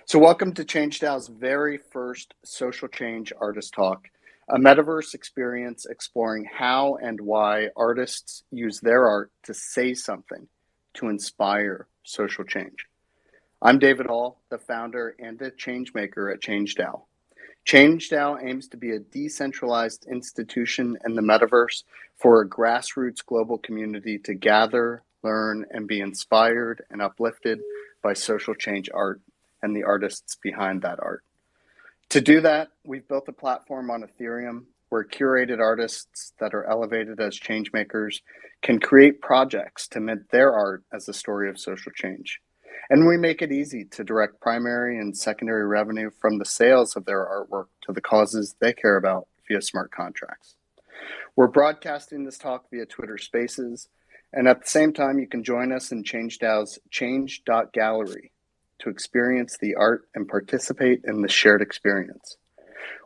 So, welcome to ChangeDAO's very first social change artist talk, a metaverse experience exploring how and why artists use their art to say something to inspire social change. I'm David Hall, the founder and a changemaker at ChangeDAO. ChangeDAO aims to be a decentralized institution in the metaverse for a grassroots global community to gather, learn, and be inspired and uplifted by social change art and the artists behind that art. To do that, we've built a platform on Ethereum where curated artists that are elevated as changemakers can create projects to mint their art as a story of social change. And we make it easy to direct primary and secondary revenue from the sales of their artwork to the causes they care about via smart contracts. We're broadcasting this talk via Twitter Spaces, and at the same time, you can join us in ChangeDAO's Change.Gallery to experience the art and participate in the shared experience.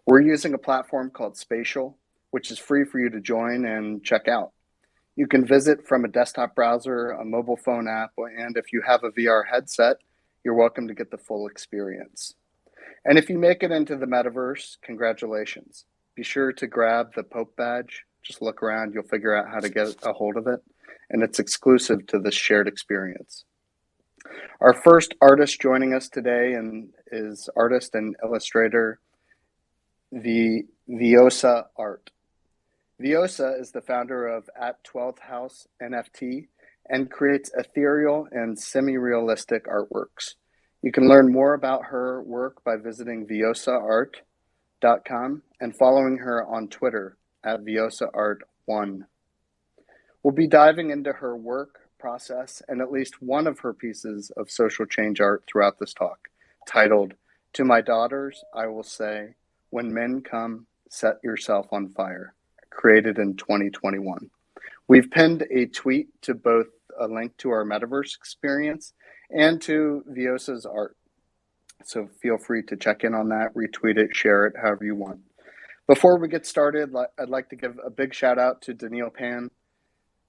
We're using a platform called Spatial, which is free for you to join and check out. You can visit from a desktop browser, a mobile phone app, and if you have a VR headset, you're welcome to get the full experience. And if you make it into the metaverse, congratulations. Be sure to grab the Pope badge. Just look around, you'll figure out how to get a hold of it, and it's exclusive to this shared experience. Our first artist joining us today is artist and illustrator Vjosa Art. Vjosa is the founder of at 12th House NFT and creates ethereal and semi-realistic artworks. You can learn more about her work by visiting vjosaart.com and following her on Twitter at vjosaart1. We'll be diving into her work process and at least one of her pieces of social change art throughout this talk, titled, "To My Daughters, I Will Say, When Men Come, Set Yourself on Fire," created in 2021. We've pinned a tweet to both a link to our metaverse experience and to Vjosa's art. So feel free to check in on that, retweet it, share it, however you want. Before we get started, I'd like to give a big shout out to Daniil Pan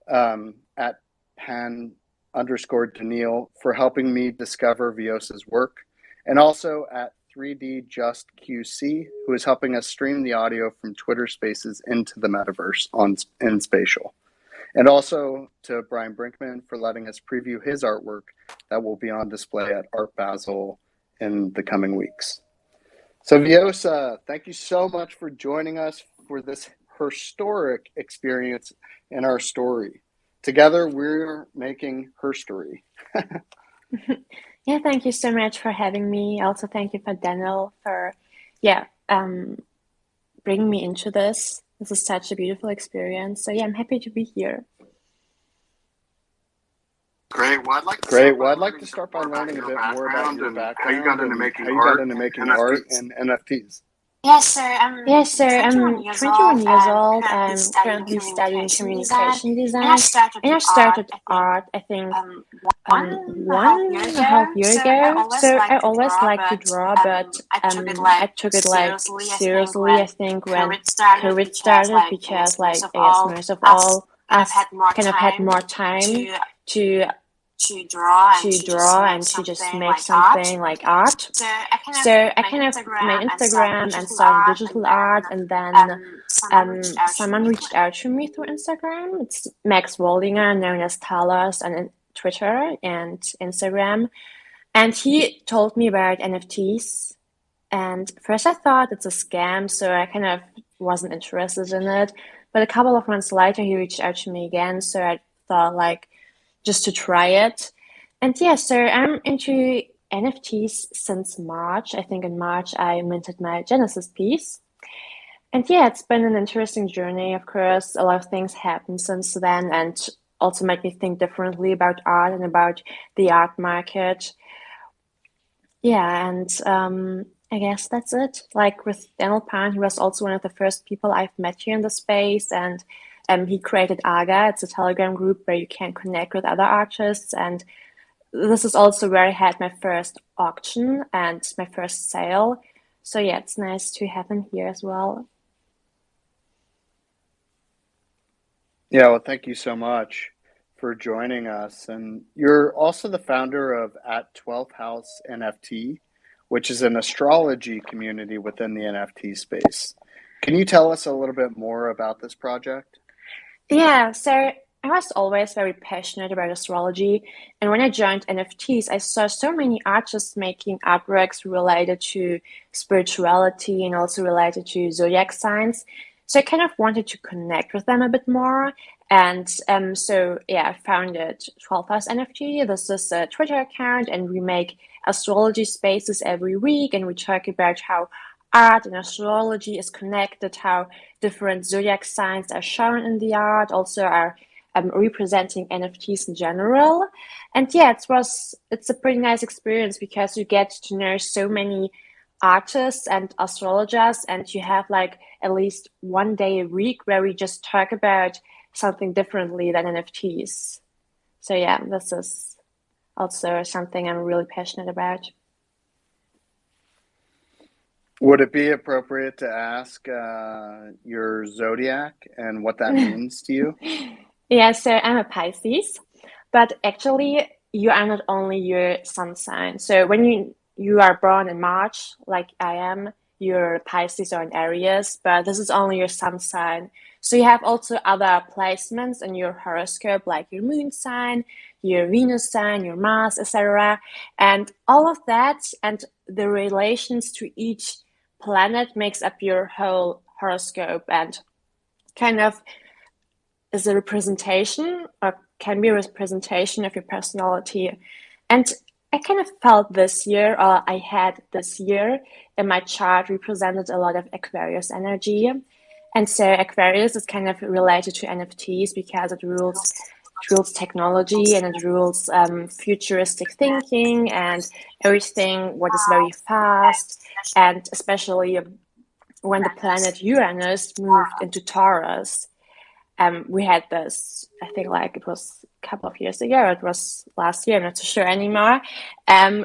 at Pan_Daniil for helping me discover Vjosa's work, and also at 3D Just QC, who is helping us stream the audio from Twitter Spaces into the metaverse in Spatial. And also to Brian Brinkman for letting us preview his artwork that will be on display at Art Basel in the coming weeks. So Vjosa, thank you so much for joining us for this historic experience in our story. Together, we're making herstory. Yeah, thank you so much for having me. Also, thank you for Daniel for, bringing me into this. This is such a beautiful experience. So yeah, I'm happy to be here. Great. Well, I'd like to start by learning a bit more about your background and how you got into making art and NFTs. Yes, sir. I'm 21 years old. I'm currently studying communication design, and I started art, I think, 1.5 years ago. So I always liked to draw, but I took it like seriously. I think when COVID started, because like I guess most of all us kind of had more time to draw and to just make something like art. So I kind of made Instagram and started digital art, and then someone reached out to me through Instagram. It's Max Waldinger, known as Talos on Twitter and Instagram, and he told me about NFTs. And first I thought it's a scam, so I kind of wasn't interested in it. But a couple of months later, he reached out to me again, so I thought like just to try it. And yeah, so I'm into NFTs since March. I think in March I minted my Genesis piece. And yeah, it's been an interesting journey. Of course, a lot of things happened since then and also made me think differently about art and about the art market. Yeah, and I guess that's it. Like with Daniel Pan, he was also one of the first people I've met here in the space, and he created Aga. It's a Telegram group where you can connect with other artists, and this is also where I had my first auction and my first sale. So yeah, it's nice to have him here as well. Yeah, well, thank you so much for joining us. And you're also the founder of at 12th House NFT, which is an astrology community within the NFT space. Can you tell us a little bit more about this project? Yeah, so I was always very passionate about astrology. And when I joined NFTs, I saw so many artists making artworks related to spirituality and also related to zodiac signs. So I kind of wanted to connect with them a bit more. And so, yeah, I founded 12 House NFT. This is a Twitter account, and we make astrology spaces every week. And we talk about how art and astrology is connected, how different zodiac signs are shown in the art, also are representing NFTs in general. And yeah, it's a pretty nice experience because you get to know so many artists and astrologers, and you have like at least one day a week where we just talk about something differently than NFTs. So yeah, this is also something I'm really passionate about. Would it be appropriate to ask your zodiac and what that means to you? Yeah, so I'm a Pisces, but actually you are not only your sun sign. So when you are born in March, like I am, you're Pisces or an Aries, but this is only your sun sign. So you have also other placements in your horoscope, like your moon sign, your Venus sign, your Mars, etc. And all of that and the relations to each planet makes up your whole horoscope and kind of is a representation or can be a representation of your personality. And I kind of felt this year, or I had this year in my chart represented a lot of Aquarius energy. And so Aquarius is kind of related to NFTs because it rules technology and it rules futuristic thinking and everything what is very fast, and especially when the planet Uranus moved into Taurus. We had this, I think like it was a couple of years ago, it was last year, I'm not so sure anymore.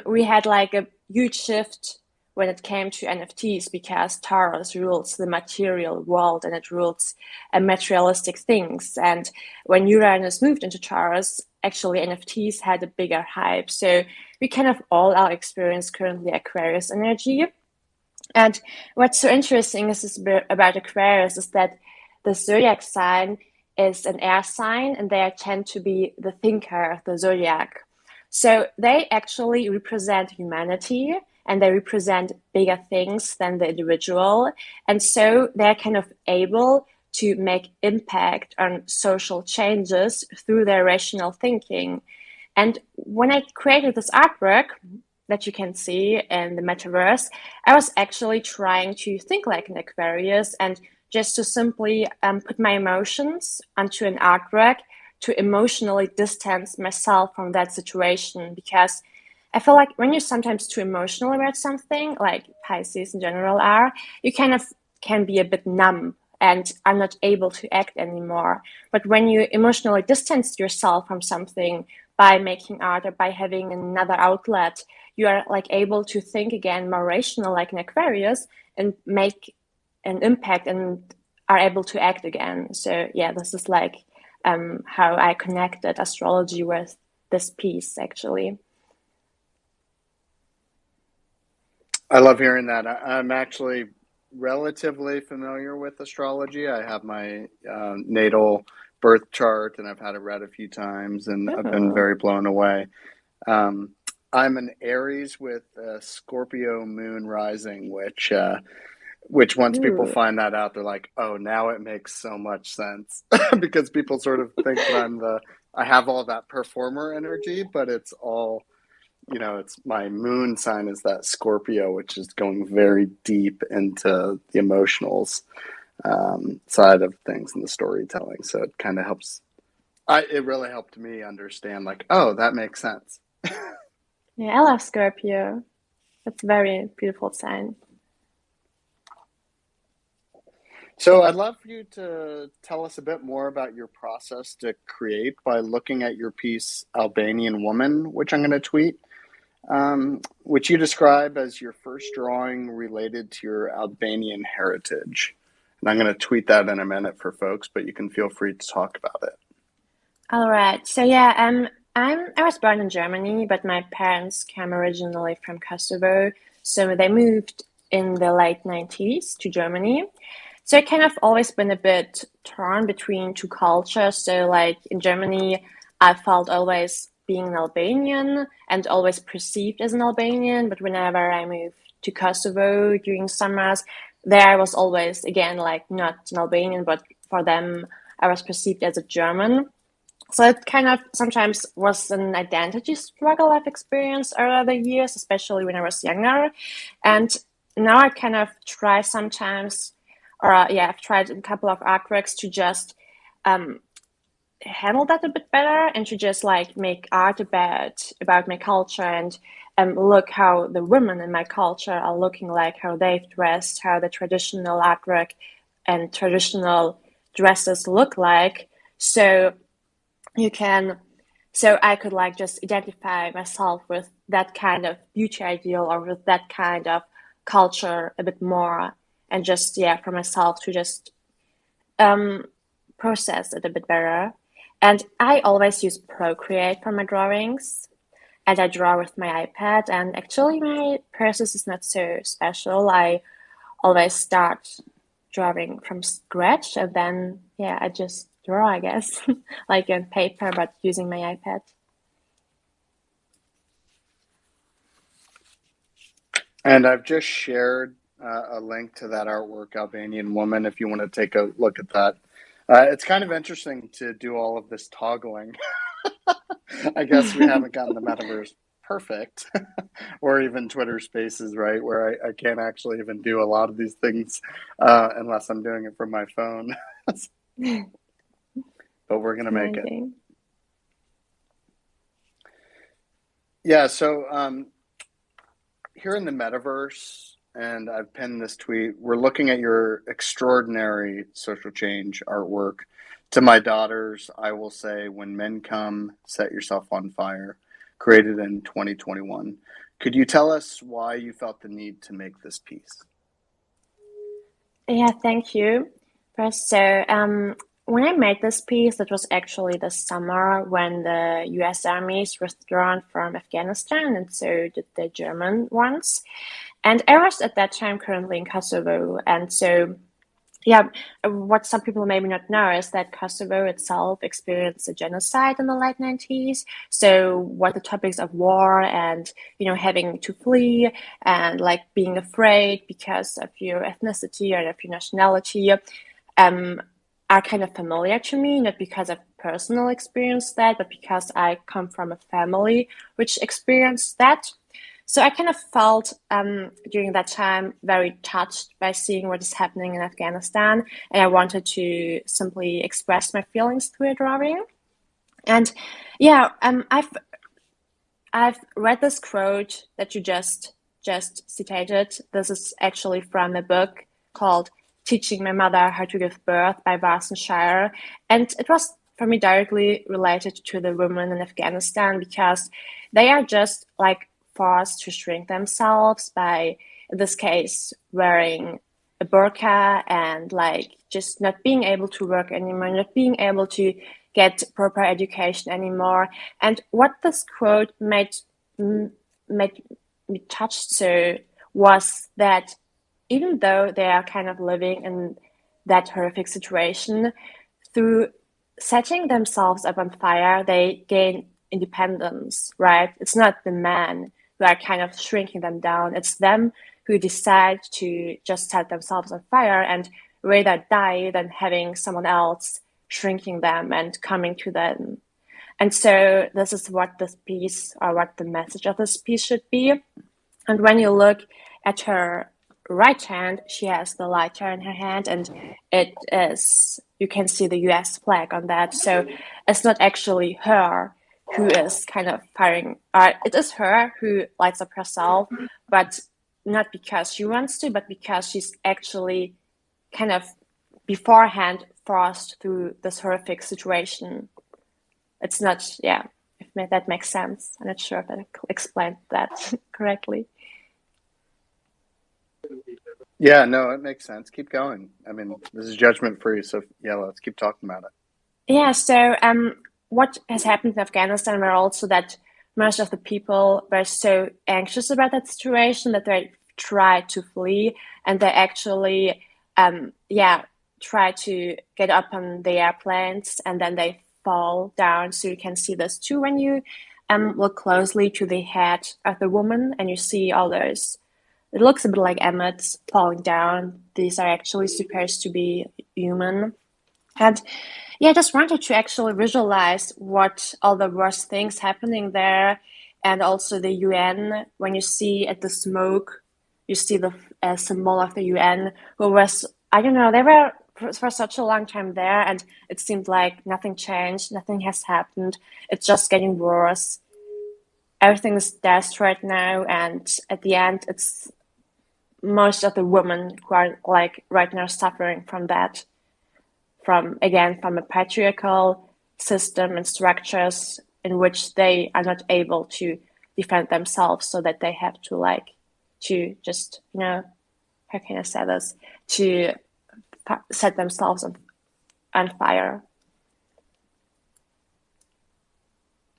We had like a huge shift when it came to NFTs because Taurus rules the material world and it rules materialistic things. And when Uranus moved into Taurus, actually NFTs had a bigger hype. So we kind of all are experiencing currently Aquarius energy. And what's so interesting is about Aquarius is that the zodiac sign is an air sign, and they tend to be the thinker of the zodiac. So they actually represent humanity and they represent bigger things than the individual. And so they're kind of able to make impact on social changes through their rational thinking. And when I created this artwork that you can see in the metaverse, I was actually trying to think like an Aquarius and just to simply put my emotions onto an artwork to emotionally distance myself from that situation. Because I feel like when you're sometimes too emotional about something, like Pisces in general are, you kind of can be a bit numb and are not able to act anymore. But when you emotionally distance yourself from something by making art or by having another outlet, you are like able to think again more rational like an Aquarius and make an impact and are able to act again. So yeah, this is like how I connected astrology with this piece actually. I love hearing that. I'm actually relatively familiar with astrology. I have my natal birth chart and I've had it read a few times and I've been Oh. very blown away. Um, I'm an Aries with a Scorpio moon rising, which once people Ooh. find that out, they're like, "Oh, now it makes so much sense," because people sort of think that I have all that performer energy, but it's all, it's my moon sign is that Scorpio, which is going very deep into the emotionals side of things and the storytelling. So it kind of helps. It really helped me understand, like, oh, that makes sense. Yeah, I love Scorpio. It's a very beautiful sign. So I'd love for you to tell us a bit more about your process to create by looking at your piece Albanian Woman, which I'm going to tweet, which you describe as your first drawing related to your Albanian heritage. And I'm going to tweet that in a minute for folks, but you can feel free to talk about it. All right. So yeah, I was born in Germany, but my parents came originally from Kosovo, so they moved in the late 90s to Germany. So I kind of always been a bit torn between two cultures. So like in Germany, I felt always being an Albanian and always perceived as an Albanian. But whenever I moved to Kosovo during summers, there I was always again like not an Albanian, but for them I was perceived as a German. So it kind of sometimes was an identity struggle I've experienced over the years, especially when I was younger. And now I kind of try sometimes, or I've tried a couple of artworks to just handle that a bit better and to just like make art about my culture and look how the women in my culture are looking like, how they've dressed, how the traditional artwork and traditional dresses look like. So you can I could like just identify myself with that kind of beauty ideal or with that kind of culture a bit more and just for myself to just process it a bit better. And I always use Procreate for my drawings and I draw with my iPad, and actually my process is not so special. I always start drawing from scratch and then I just draw, I guess, like on paper but using my iPad. And I've just shared a link to that artwork, Albanian Woman, if you want to take a look at that. It's kind of interesting to do all of this toggling. I guess we haven't gotten the metaverse perfect, or even Twitter Spaces, right, where I can't actually even do a lot of these things unless I'm doing it from my phone. But we're going to make it. Yeah, so here in the metaverse, and I've pinned this tweet, we're looking at your extraordinary social change artwork. To my daughters, I will say, When Men Come, Set Yourself on Fire, created in 2021. Could you tell us why you felt the need to make this piece? Yeah, thank you. First, when I made this piece, it was actually the summer when the US armies withdrawn from Afghanistan, and so did the German ones. And I was at that time currently in Kosovo, and so what some people maybe not know is that Kosovo itself experienced a genocide in the late 90s. So what the topics of war and, having to flee and like being afraid because of your ethnicity or of your nationality are kind of familiar to me, not because I've personally experienced that, but because I come from a family which experienced that. So I kind of felt during that time very touched by seeing what is happening in Afghanistan, and I wanted to simply express my feelings through a drawing. And I've read this quote that you just citated. This is actually from a book called "Teaching My Mother How to Give Birth" by Varson Shire, and it was for me directly related to the women in Afghanistan because they are just like forced to shrink themselves by, in this case, wearing a burqa and like just not being able to work anymore, not being able to get proper education anymore. And what this quote made me touched so was that even though they are kind of living in that horrific situation, through setting themselves up on fire, they gain independence, right? It's not the men who are kind of shrinking them down. It's them who decide to just set themselves on fire and rather die than having someone else shrinking them and coming to them. And so this is what this piece, or what the message of this piece should be. And when you look at her right hand, she has the lighter in her hand, and it is, you can see the US flag on that. So it's not actually her who is kind of firing, it is her who lights up herself, but not because she wants to, but because she's actually kind of beforehand forced through this horrific situation. It's not, if that makes sense. I'm not sure if I explained that correctly. Yeah, no, it makes sense. Keep going. I mean, this is judgment free, so let's keep talking about it. Yeah, so what has happened in Afghanistan were also that most of the people were so anxious about that situation that they tried to flee, and they actually, try to get up on the airplanes, and then they fall down. So you can see this too when you look closely to the head of the woman, and you see all those. It looks a bit like emmets falling down. These are actually supposed to be human. And yeah, I just wanted to actually visualize what all the worst things happening there, and also the UN. When you see at the smoke, you see the symbol of the UN, who was, I don't know, they were for such a long time there, and it seemed like nothing changed, nothing has happened. It's just getting worse. Everything is desperate now, and at the end, it's most of the women who are like right now suffering from that, from a patriarchal system and structures in which they are not able to defend themselves, so that they have to just, how can I say this, to set themselves on fire.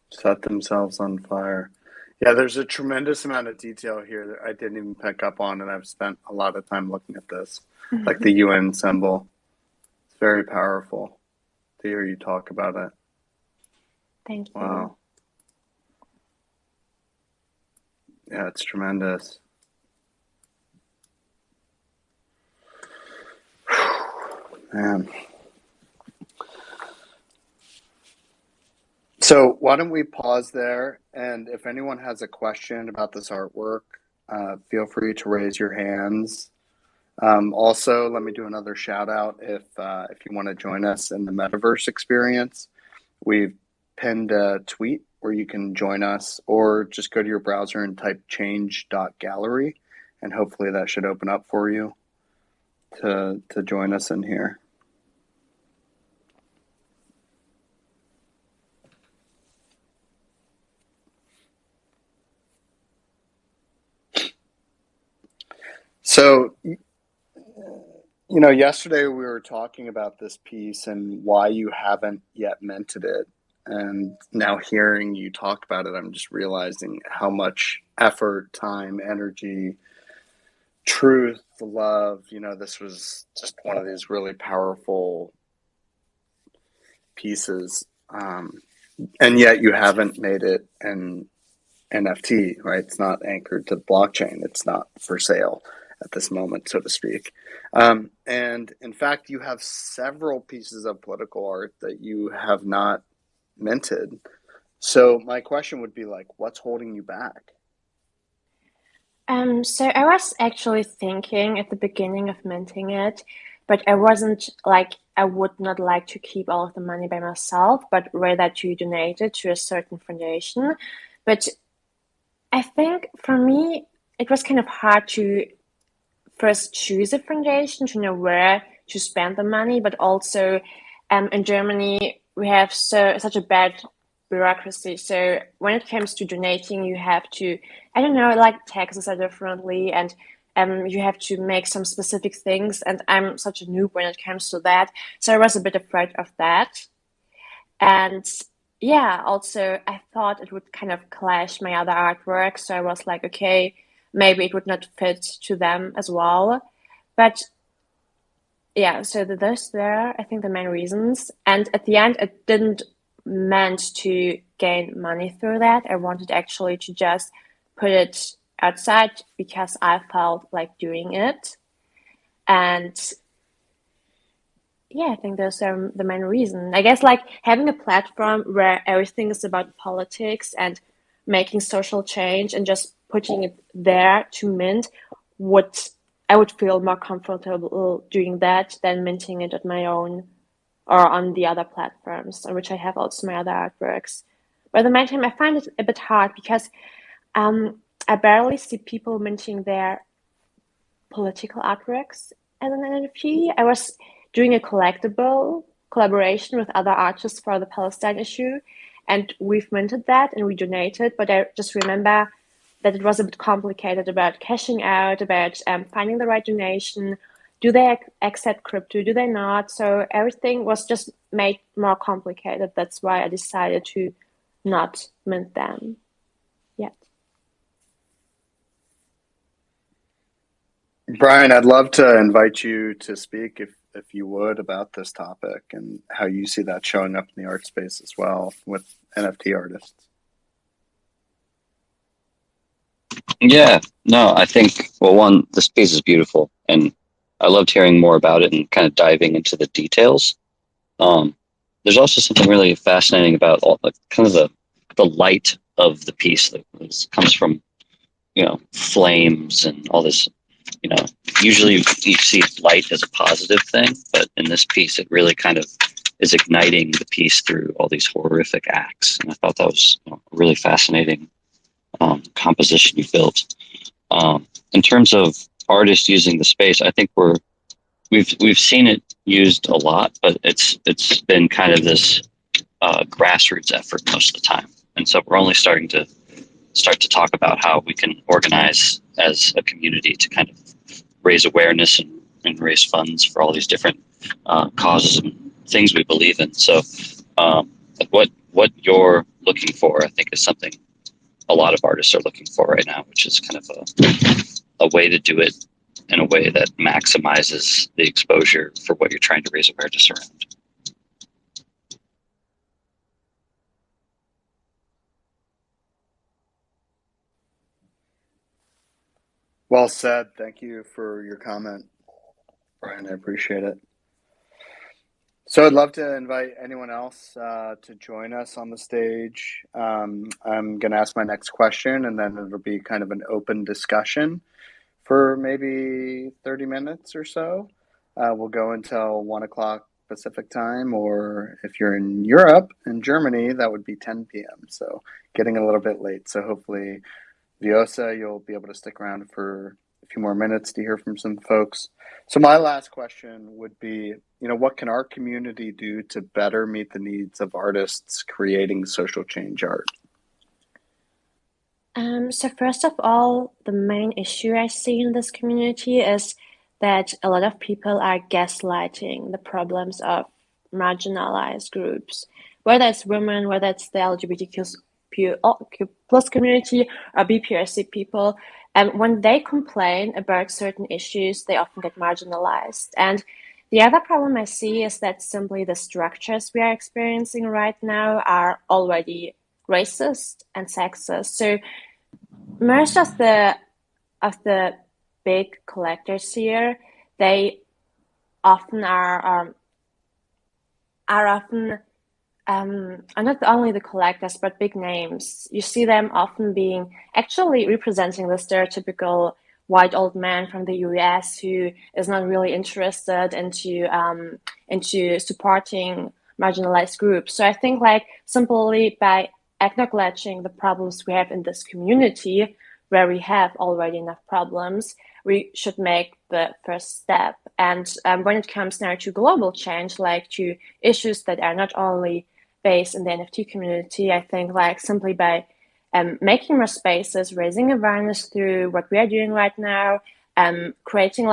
Set themselves on fire. Yeah, there's a tremendous amount of detail here that I didn't even pick up on, and I've spent a lot of time looking at this, like the UN symbol. It's very powerful to hear you talk about it. Thank you. Wow. Yeah, it's tremendous. Man. So why don't we pause there, and if anyone has a question about this artwork, feel free to raise your hands. Also, let me do another shout out if you want to join us in the metaverse experience. We've pinned a tweet where you can join us, or just go to your browser and type change.gallery, and hopefully that should open up for you to join us in here. So, yesterday we were talking about this piece and why you haven't yet minted it. And now hearing you talk about it, I'm just realizing how much effort, time, energy, truth, love, this was just one of these really powerful pieces. And yet you haven't made it an NFT, right? It's not anchored to the blockchain. It's not for sale at this moment, so to speak. And in fact, you have several pieces of political art that you have not minted. So my question would be what's holding you back? So I was actually thinking at the beginning of minting it, but I wasn't I would not like to keep all of the money by myself, but rather to donate it to a certain foundation. But I think for me, it was kind of hard to first choose a foundation, to know where to spend the money, but also in Germany, we have such a bad bureaucracy. So when it comes to donating, you have to, I don't know, taxes are differently, and you have to make some specific things. And I'm such a noob when it comes to that. So I was a bit afraid of that. And yeah, also I thought it would kind of clash my other artwork. So I was like, okay, maybe it would not fit to them as well. But yeah, so those were, I think, the main reasons. And at the end, it didn't meant to gain money through that. I wanted actually to just put it outside because I felt like doing it. And yeah, I think those are the main reason. I guess having a platform where everything is about politics and making social change and just putting it there to mint, I would feel more comfortable doing that than minting it at my own or on the other platforms on which I have also my other artworks. But at the same time, I find it a bit hard because I barely see people minting their political artworks as an NFT. I was doing a collectible collaboration with other artists for the Palestine issue, and we've minted that and we donated, but I just remember that it was a bit complicated about cashing out, about finding the right donation, do they accept crypto? Do they not? So everything was just made more complicated. That's why I decided to not mint them yet. Brian, I'd love to invite you to speak if you would about this topic and how you see that showing up in the art space as well with NFT artists. Yeah, no, I think, well, one, this piece is beautiful, and I loved hearing more about it and kind of diving into the details. There's also something really fascinating about all, like, kind of the light of the piece that comes from, flames and all this. Usually you see light as a positive thing, but in this piece, it really kind of is igniting the piece through all these horrific acts. And I thought that was a really fascinating composition you built. In terms of artists using the space, I think we've seen it used a lot, but it's been kind of this grassroots effort most of the time, and so we're only starting to talk about how we can organize as a community to kind of raise awareness and raise funds for all these different causes and things we believe in. So what you're looking for, I think, is something a lot of artists are looking for right now, which is kind of a way to do it in a way that maximizes the exposure for what you're trying to raise awareness around. Well said. Thank you for your comment, Brian. I appreciate it. So I'd love to invite anyone else to join us on the stage. I'm going to ask my next question, and then it'll be kind of an open discussion for maybe 30 minutes or so. We'll go until 1 o'clock Pacific time, or if you're in Europe, in Germany, that would be 10 p.m. So getting a little bit late. So hopefully, Vjosa, you'll be able to stick around for a few more minutes to hear from some folks. So my last question would be, what can our community do to better meet the needs of artists creating social change art? So first of all, the main issue I see in this community is that a lot of people are gaslighting the problems of marginalized groups, whether it's women, whether it's the LGBTQ plus community or BPRC people. And when they complain about certain issues, they often get marginalized. And the other problem I see is that simply the structures we are experiencing right now are already racist and sexist. So most of the big collectors here, they often are often not only the collectors but big names. You see them often being actually representing the stereotypical white old man from the US who is not really interested into supporting marginalized groups. So I think simply by acknowledging the problems we have in this community, where we have already enough problems, we should make the first step. And when it comes now to global change, to issues that are not only based in the NFT community, I think simply by making more spaces, raising awareness through what we are doing right now, creating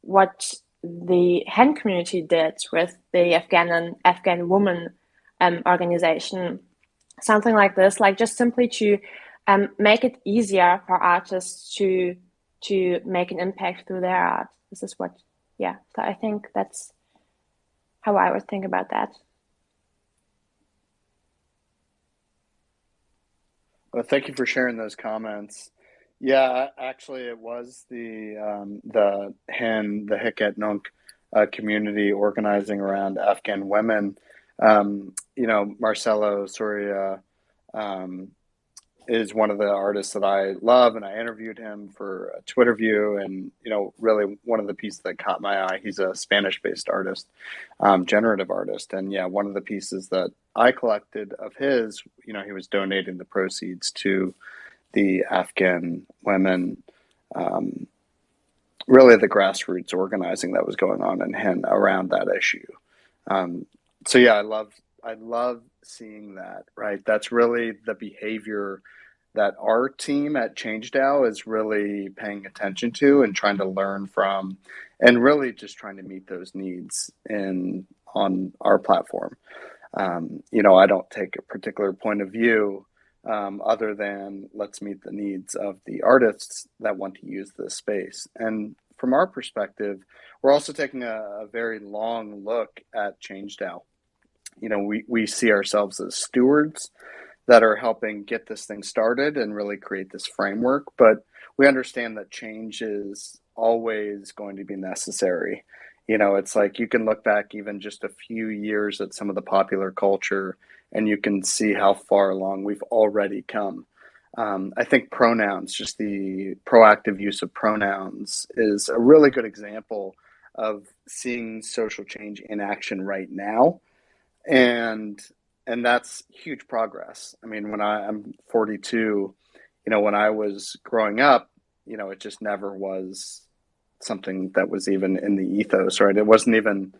what the hen community did with the Afghan woman organization, something like this, just simply to make it easier for artists to make an impact through their art. This is what, so I think that's how I would think about that. Well, thank you for sharing those comments. Yeah, actually, it was the Hiket Nunk community organizing around Afghan women. Marcelo Soria is one of the artists that I love, and I interviewed him for a Twitter view, and really one of the pieces that caught my eye. He's a Spanish-based artist, generative artist, and one of the pieces that I collected of his, he was donating the proceeds to the Afghan women, really the grassroots organizing that was going on in him around that issue. I love seeing that, right? That's really the behavior that our team at ChangeDAO is really paying attention to and trying to learn from, and really just trying to meet those needs on our platform. I don't take a particular point of view other than let's meet the needs of the artists that want to use this space. And from our perspective, we're also taking a very long look at ChangeDAO. We see ourselves as stewards that are helping get this thing started and really create this framework. But we understand that change is always going to be necessary. It's like you can look back even just a few years at some of the popular culture and you can see how far along we've already come. I think pronouns, just the proactive use of pronouns, is a really good example of seeing social change in action right now. And that's huge progress. I mean, I'm 42, when I was growing up, it just never was something that was even in the ethos, right? It wasn't even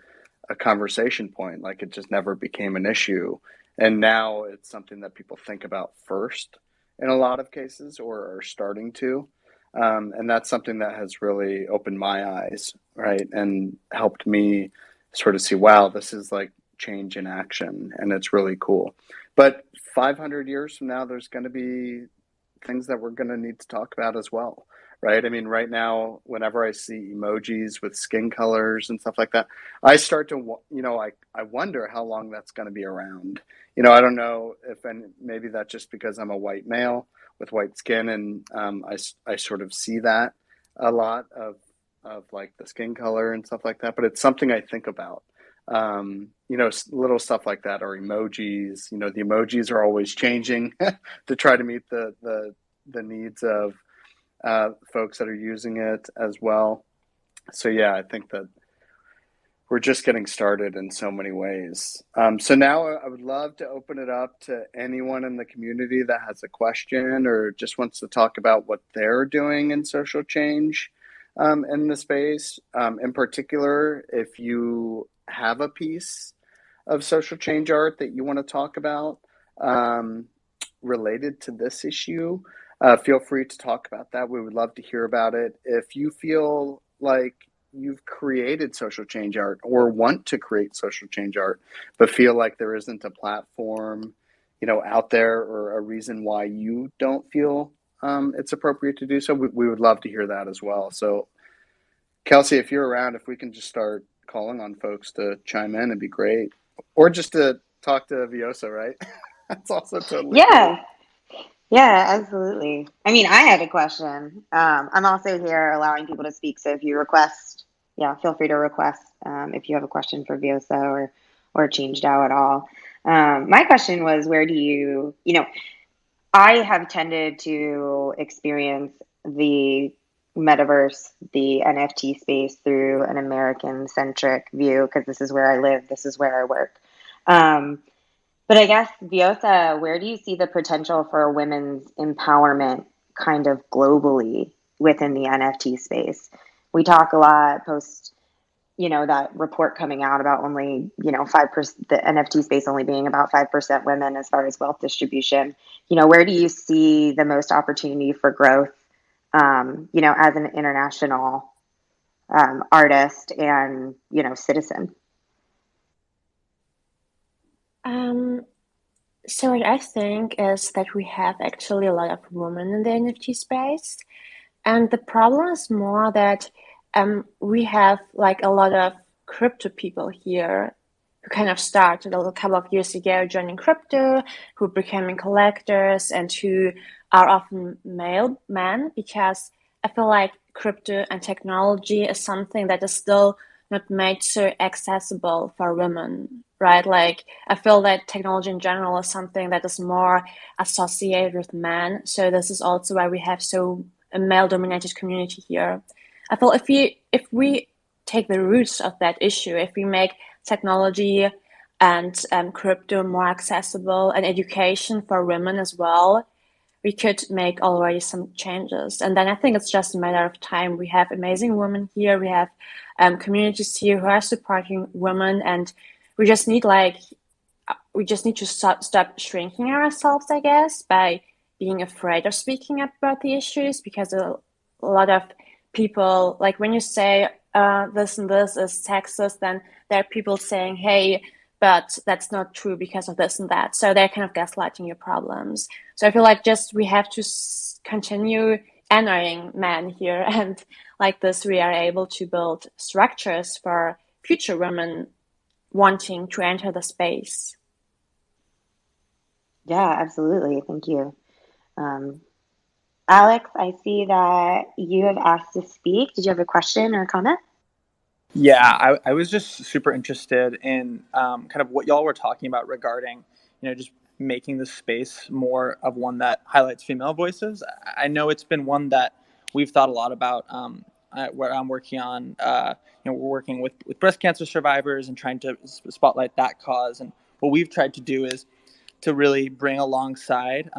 a conversation point. Like, it just never became an issue. And now it's something that people think about first in a lot of cases, or are starting to. And that's something that has really opened my eyes, right? And helped me sort of see, wow, this is like change in action, and it's really cool. But 500 years from now, there's going to be things that we're going to need to talk about as well, right? I mean, right now, whenever I see emojis with skin colors and stuff like that, I start to, I wonder how long that's going to be around. I don't know and maybe that's just because I'm a white male with white skin, and I sort of see that a lot of like the skin color and stuff like that. But it's something I think about. Little stuff like that, or emojis. The emojis are always changing to try to meet the needs of folks that are using it as well. So yeah, I think that we're just getting started in so many ways. So now I would love to open it up to anyone in the community that has a question or just wants to talk about what they're doing in social change in the space. In particular, if you have a piece of social change art that you want to talk about related to this issue, feel free to talk about that. We would love to hear about it. If you feel like you've created social change art or want to create social change art, but feel like there isn't a platform, out there, or a reason why you don't feel it's appropriate to do so, we would love to hear that as well. So Kelsey, if you're around, if we can just start calling on folks to chime in, it'd be great. Or just to talk to Vjosa, right? That's also totally Yeah. cool. Yeah, absolutely. I mean, I had a question. I'm also here allowing people to speak. So if you request, feel free to request if you have a question for Vjosa or ChangeDAO at all. My question was, where do I have tended to experience the metaverse, the NFT space, through an American-centric view, because this is where I live, this is where I work. But I guess, Vjosa, where do you see the potential for women's empowerment kind of globally within the NFT space? We talk a lot post, that report coming out about only, 5%, the NFT space only being about 5% women as far as wealth distribution. Where do you see the most opportunity for growth, as an international artist and, citizen? So what I think is that we have actually a lot of women in the NFT space, and the problem is more that we have like a lot of crypto people here who kind of started a couple of years ago joining crypto, who are becoming collectors, and who are often male men, because I feel like crypto and technology is something that is still not made so accessible for women, right? Like, I feel that technology in general is something that is more associated with men. So this is also why we have so a male-dominated community here. I feel if we take the roots of that issue, if we make technology and crypto more accessible, and education for women as well, we could make already some changes. And then I think it's just a matter of time. We have amazing women here. We have communities here who are supporting women, and we just need to stop shrinking ourselves, I guess, by being afraid of speaking up about the issues, because a lot of people, like when you say this and this is sexist, then there are people saying, hey, but that's not true because of this and that. So they're kind of gaslighting your problems. So I feel like just we have to continue honoring men here, and like this we are able to build structures for future women wanting to enter the space. Yeah, absolutely. Thank you. Alex, I see that you have asked to speak. Did you have a question or a comment? Yeah, I was just super interested in kind of what y'all were talking about regarding, just making the space more of one that highlights female voices. I know it's been one that we've thought a lot about where I'm working on. We're working with breast cancer survivors and trying to spotlight that cause. And what we've tried to do is to really bring alongside.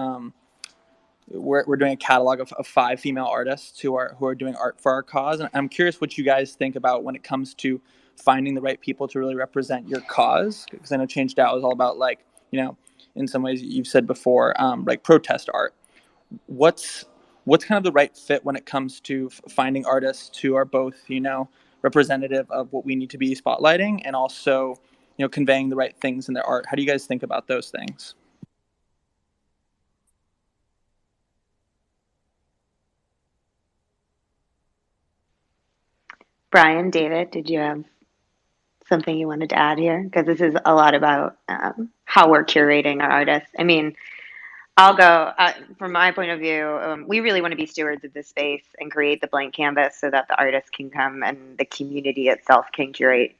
We're doing a catalog of 5 female artists who are doing art for our cause, and I'm curious what you guys think about when it comes to finding the right people to really represent your cause, because I know ChangeDAO is all about, like, in some ways you've said before, like protest art. What's kind of the right fit when it comes to finding artists who are both representative of what we need to be spotlighting, and also conveying the right things in their art? How do you guys think about those things? Brian, David, did you have something you wanted to add here? Because this is a lot about how we're curating our artists. I mean, I'll go from my point of view. We really want to be stewards of this space and create the blank canvas so that the artists can come and the community itself can curate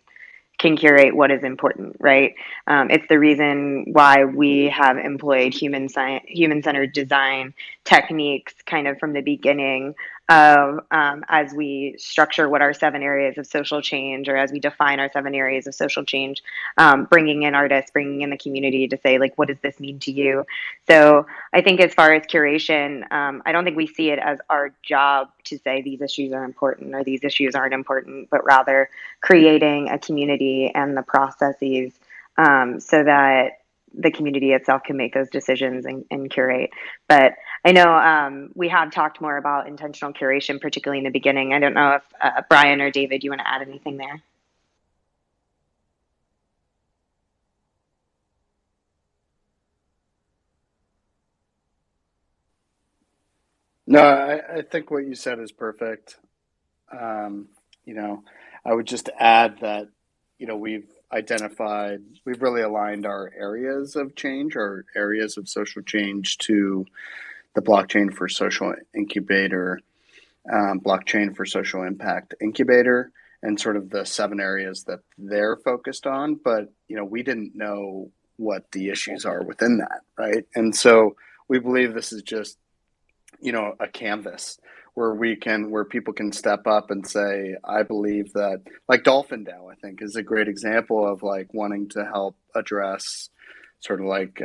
what is important, right? It's the reason why we have employed human-centered design techniques kind of from the beginning of as we structure what our 7 areas of social change, or as we define our 7 areas of social change, bringing in artists, bringing in the community to say, like, what does this mean to you? So I think as far as curation, I don't think we see it as our job to say these issues are important or these issues aren't important, but rather creating a community and the processes so that the community itself can make those decisions and curate. But I know we have talked more about intentional curation, particularly in the beginning. I don't know if Brian or David, you want to add anything there? No, I think what you said is perfect. I would just add that, we've really aligned our areas of change, our areas of social change, to the blockchain for social incubator, blockchain for social impact incubator, and sort of the 7 areas that they're focused on. But, we didn't know what the issues are within that, right? And so we believe this is just, a canvas where people can step up and say, I believe that, like Dolphin DAO, I think, is a great example of like wanting to help address sort of like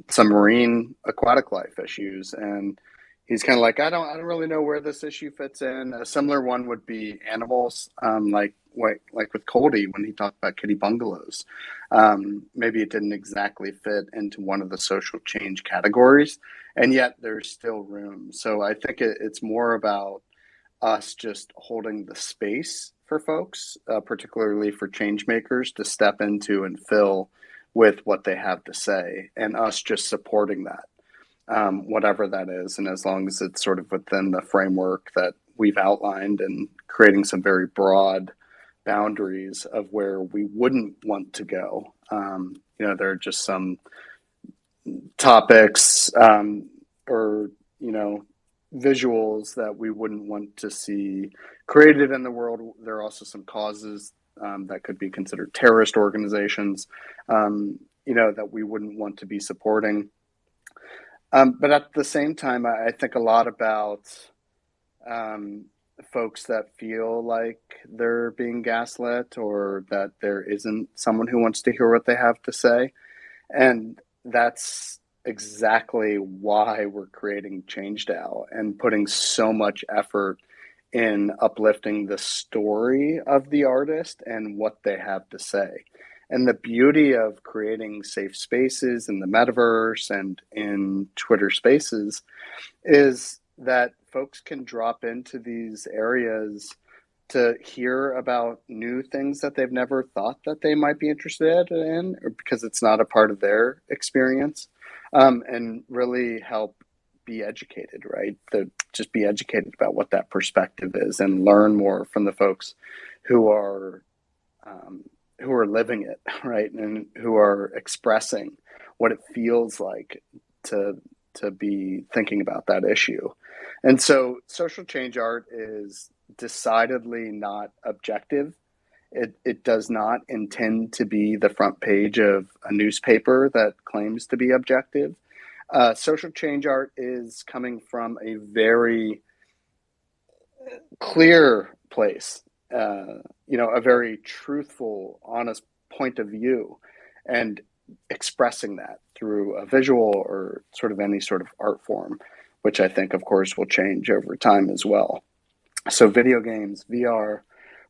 some marine aquatic life issues. And he's kind of like, I don't really know where this issue fits in. A similar one would be animals, like with Coldy when he talked about kitty bungalows. Maybe it didn't exactly fit into one of the social change categories, and yet there's still room. So I think it's more about us just holding the space for folks, particularly for change makers, to step into and fill with what they have to say, and us just supporting that, whatever that is. And as long as it's sort of within the framework that we've outlined, and creating some very broad boundaries of where we wouldn't want to go. There are just some topics or visuals that we wouldn't want to see created in the world. There are also some causes that could be considered terrorist organizations, that we wouldn't want to be supporting. But at the same time, I think a lot about folks that feel like they're being gaslit, or that there isn't someone who wants to hear what they have to say. And that's exactly why we're creating ChangeDAO and putting so much effort in uplifting the story of the artist and what they have to say. And the beauty of creating safe spaces in the metaverse and in Twitter Spaces is that folks can drop into these areas to hear about new things that they've never thought that they might be interested in, or because it's not a part of their experience, and really help be educated, right? To just be educated about what that perspective is and learn more from the folks who are living it, right, and who are expressing what it feels like to be thinking about that issue. And so social change art is decidedly not objective. It does not intend to be the front page of a newspaper that claims to be objective. Social change art is coming from a very clear place, a very truthful, honest point of view, and expressing that through a visual or sort of any sort of art form, which I think, of course, will change over time as well. So video games, VR,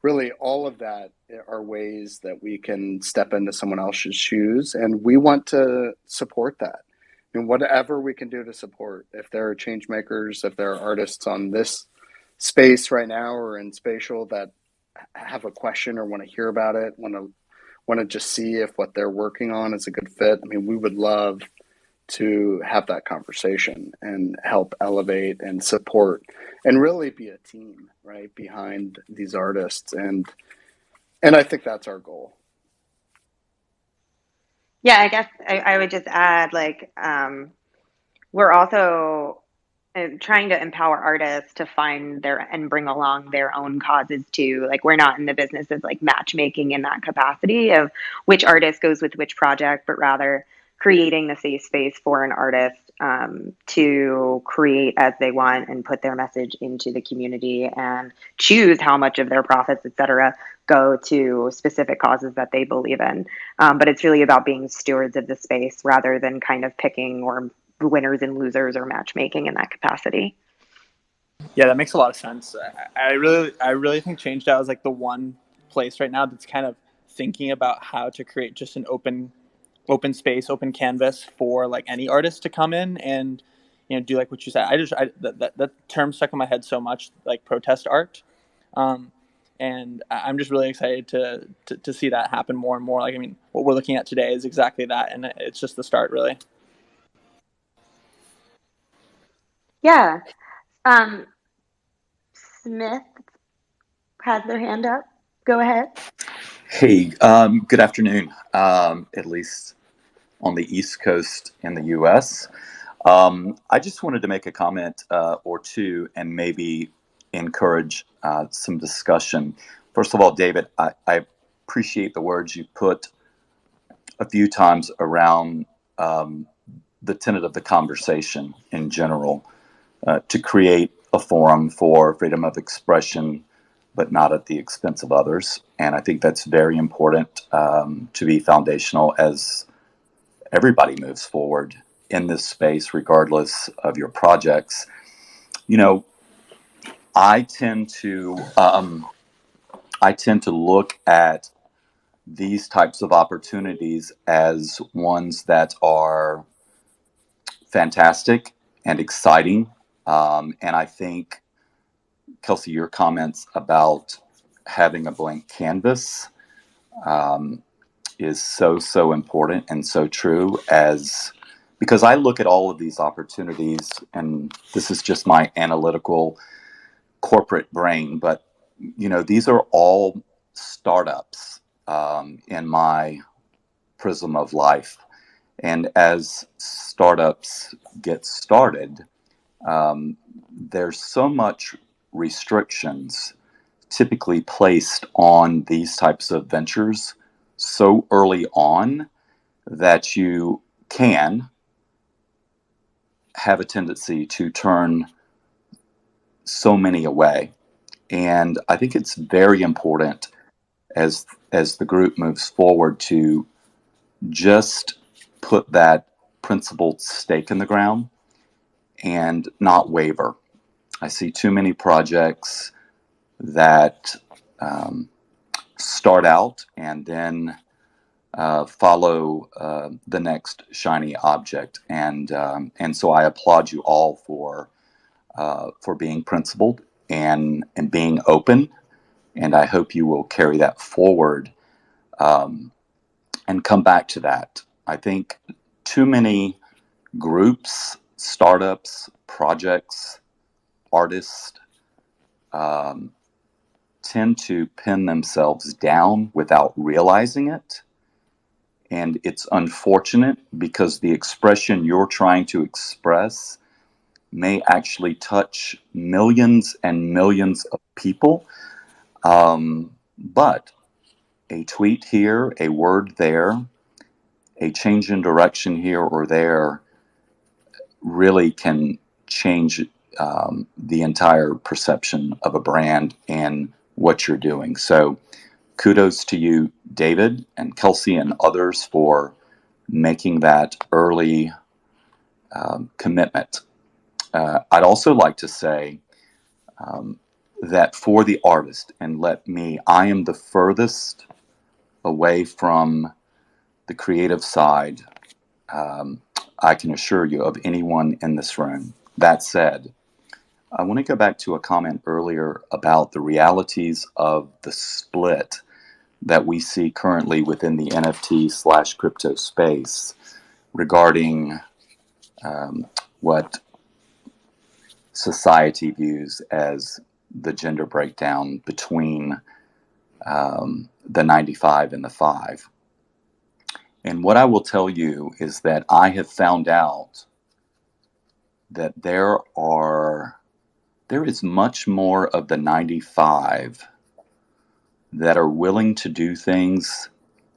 really all of that are ways that we can step into someone else's shoes, and we want to support that. And whatever we can do to support, if there are change makers, if there are artists on this space right now or in spatial that have a question or want to hear about it, want to just see if what they're working on is a good fit. I mean, we would love to have that conversation and help elevate and support and really be a team, right, behind these artists. And I think that's our goal. Yeah, I guess I would just add, we're also trying to empower artists to find their and bring along their own causes too. Like, we're not in the business of like matchmaking in that capacity of which artist goes with which project, but rather creating the safe space for an artist to create as they want and put their message into the community and choose how much of their profits, et cetera, go to specific causes that they believe in. But it's really about being stewards of the space rather than kind of picking or winners and losers or matchmaking in that capacity. Yeah, that makes a lot of sense. I really think ChangeDAO is like the one place right now that's kind of thinking about how to create just an open space, open canvas for like any artist to come in and do like what you said. That term stuck in my head so much, like protest art, and I'm just really excited to see that happen more and more. Like, I mean, what we're looking at today is exactly that, and it's just the start, really. Yeah. Smith has their hand up. Go ahead. Hey, good afternoon, at least on the East Coast in the U.S. I just wanted to make a comment or two and maybe encourage some discussion. First of all, David, I appreciate the words you put a few times around the tenet of the conversation in general, to create a forum for freedom of expression, but not at the expense of others. And I think that's very important to be foundational as everybody moves forward in this space, regardless of your projects. I tend to look at these types of opportunities as ones that are fantastic and exciting. And I think, Kelsey, your comments about having a blank canvas is so important and so true, because I look at all of these opportunities, and this is just my analytical corporate brain, but these are all startups in my prism of life. And as startups get started, there's so much restrictions typically placed on these types of ventures so early on that you can have a tendency to turn so many away. And I think it's very important as the group moves forward to just put that principled stake in the ground and not waver. I see too many projects that start out and then follow the next shiny object. And so I applaud you all for being principled and being open. And I hope you will carry that forward and come back to that. I think too many groups, startups, projects, artists tend to pin themselves down without realizing it. And it's unfortunate because the expression you're trying to express may actually touch millions and millions of people. But a tweet here, a word there, a change in direction here or there really can change the entire perception of a brand and what you're doing. So kudos to you, David and Kelsey and others, for making that early commitment. I'd also like to say that for the artist, and I am the furthest away from the creative side, I can assure you, of anyone in this room. That said, I want to go back to a comment earlier about the realities of the split that we see currently within the NFT/crypto space regarding what society views as the gender breakdown between the 95 and the 5. And what I will tell you is that I have found out that there is much more of the 95 that are willing to do things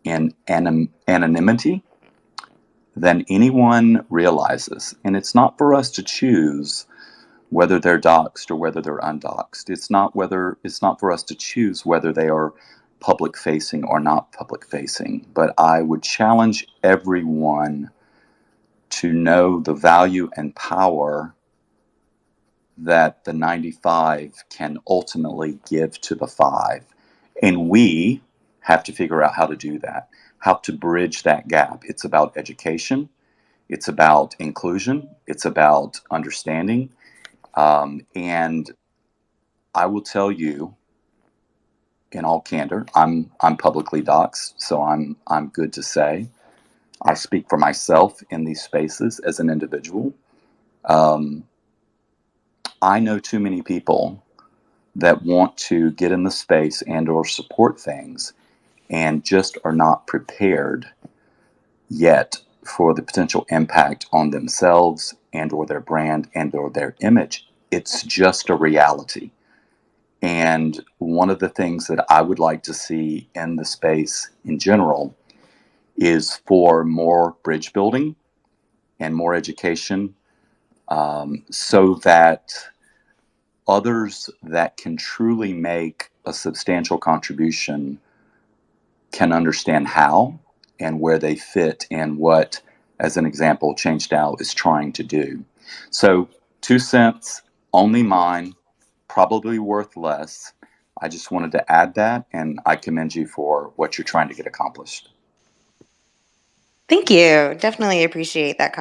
in anonymity than anyone realizes. And it's not for us to choose whether they're doxxed or whether they're undoxxed. It's not for us to choose whether they are public facing or not public facing. But I would challenge everyone to know the value and power that the 95 can ultimately give to the 5. And we have to figure out how to do that, how to bridge that gap. It's about education. It's about inclusion. It's about understanding. And I will tell you, in all candor, I'm publicly doxxed, so I'm good to say. I speak for myself in these spaces as an individual. I know too many people that want to get in the space and or support things and just are not prepared yet for the potential impact on themselves and or their brand and or their image. It's just a reality. And one of the things that I would like to see in the space in general is for more bridge building and more education, so that others that can truly make a substantial contribution can understand how and where they fit and what, as an example, ChangeDAO is trying to do. So 2 cents, only mine, probably worth less. I just wanted to add that, and I commend you for what you're trying to get accomplished. Thank you. Definitely appreciate that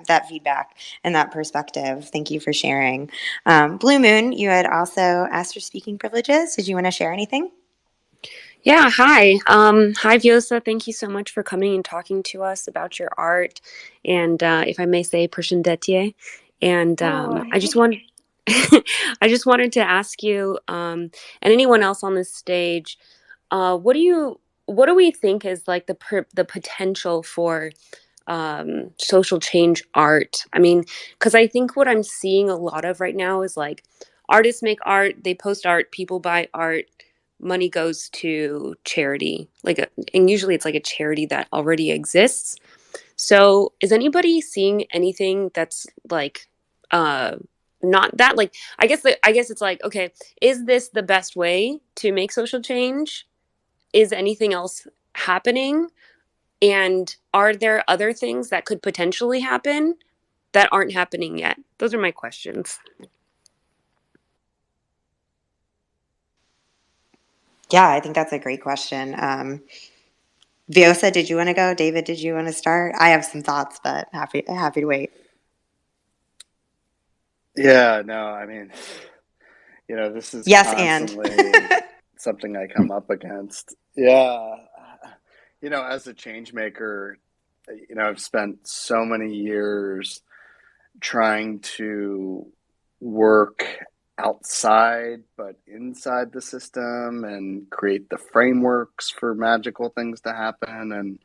that feedback and that perspective. Thank you for sharing. Blue Moon, you had also asked for speaking privileges. Did you want to share anything? Yeah, hi. Hi, Vjosa. Thank you so much for coming and talking to us about your art. And if I may say, Pershendetje. And I just want, I just wanted to ask you, and anyone else on this stage, what do we think is like the potential for social change art? I mean, because I think what I'm seeing a lot of right now is like artists make art, they post art, people buy art, money goes to charity, and usually it's like a charity that already exists. So is anybody seeing anything that's like not that, like, I guess it's like, okay, is this the best way to make social change? Is anything else happening? And are there other things that could potentially happen that aren't happening yet? Those are my questions. Yeah, I think that's a great question. Vjosa, did you want to go? David, did you want to start? I have some thoughts, but happy to wait. Yeah, no, I mean, this is Yes, constantly something I come up against. Yeah. As a change maker, I've spent so many years trying to work outside but inside the system and create the frameworks for magical things to happen,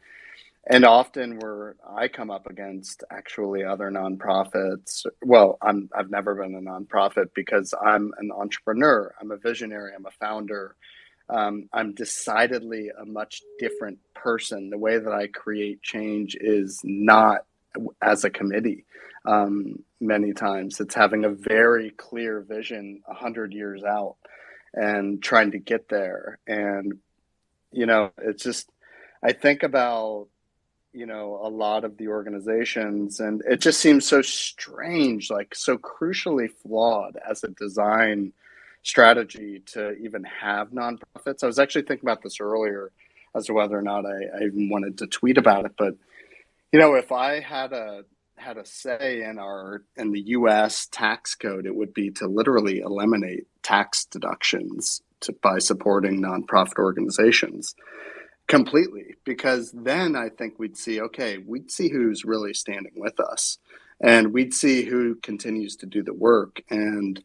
and often where I come up against actually other nonprofits. Well, I've never been a nonprofit because I'm an entrepreneur, I'm a visionary, I'm a founder. I'm decidedly a much different person. The way that I create change is not as a committee. Many times it's having a very clear vision 100 years out and trying to get there. And, it's just, I think about, a lot of the organizations, and it just seems so strange, like so crucially flawed as a design strategy to even have nonprofits. I was actually thinking about this earlier as to whether or not I even wanted to tweet about it. But if I had a say in the U.S. tax code, it would be to literally eliminate tax deductions by supporting nonprofit organizations completely, because then I think we'd see who's really standing with us, and we'd see who continues to do the work. And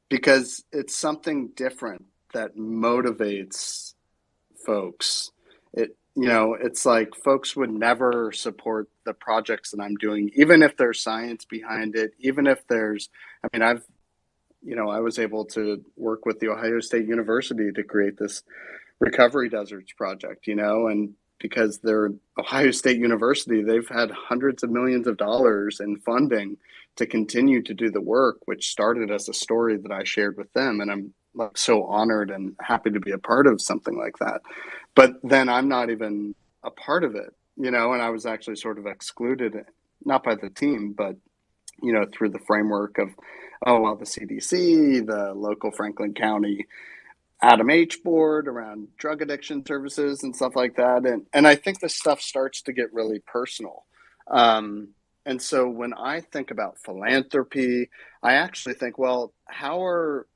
because it's something different that motivates folks. It's like folks would never support the projects that I'm doing, even if there's science behind it, even if there's, I was able to work with the Ohio State University to create this recovery deserts project, and because they're Ohio State University, they've had hundreds of millions of dollars in funding to continue to do the work, which started as a story that I shared with them. And I'm so honored and happy to be a part of something like that. But then I'm not even a part of it, and I was actually sort of excluded, not by the team, but, through the framework of, the CDC, the local Franklin County Adam H board around drug addiction services and stuff like that. And I think this stuff starts to get really personal. And so when I think about philanthropy, I actually think, well, how are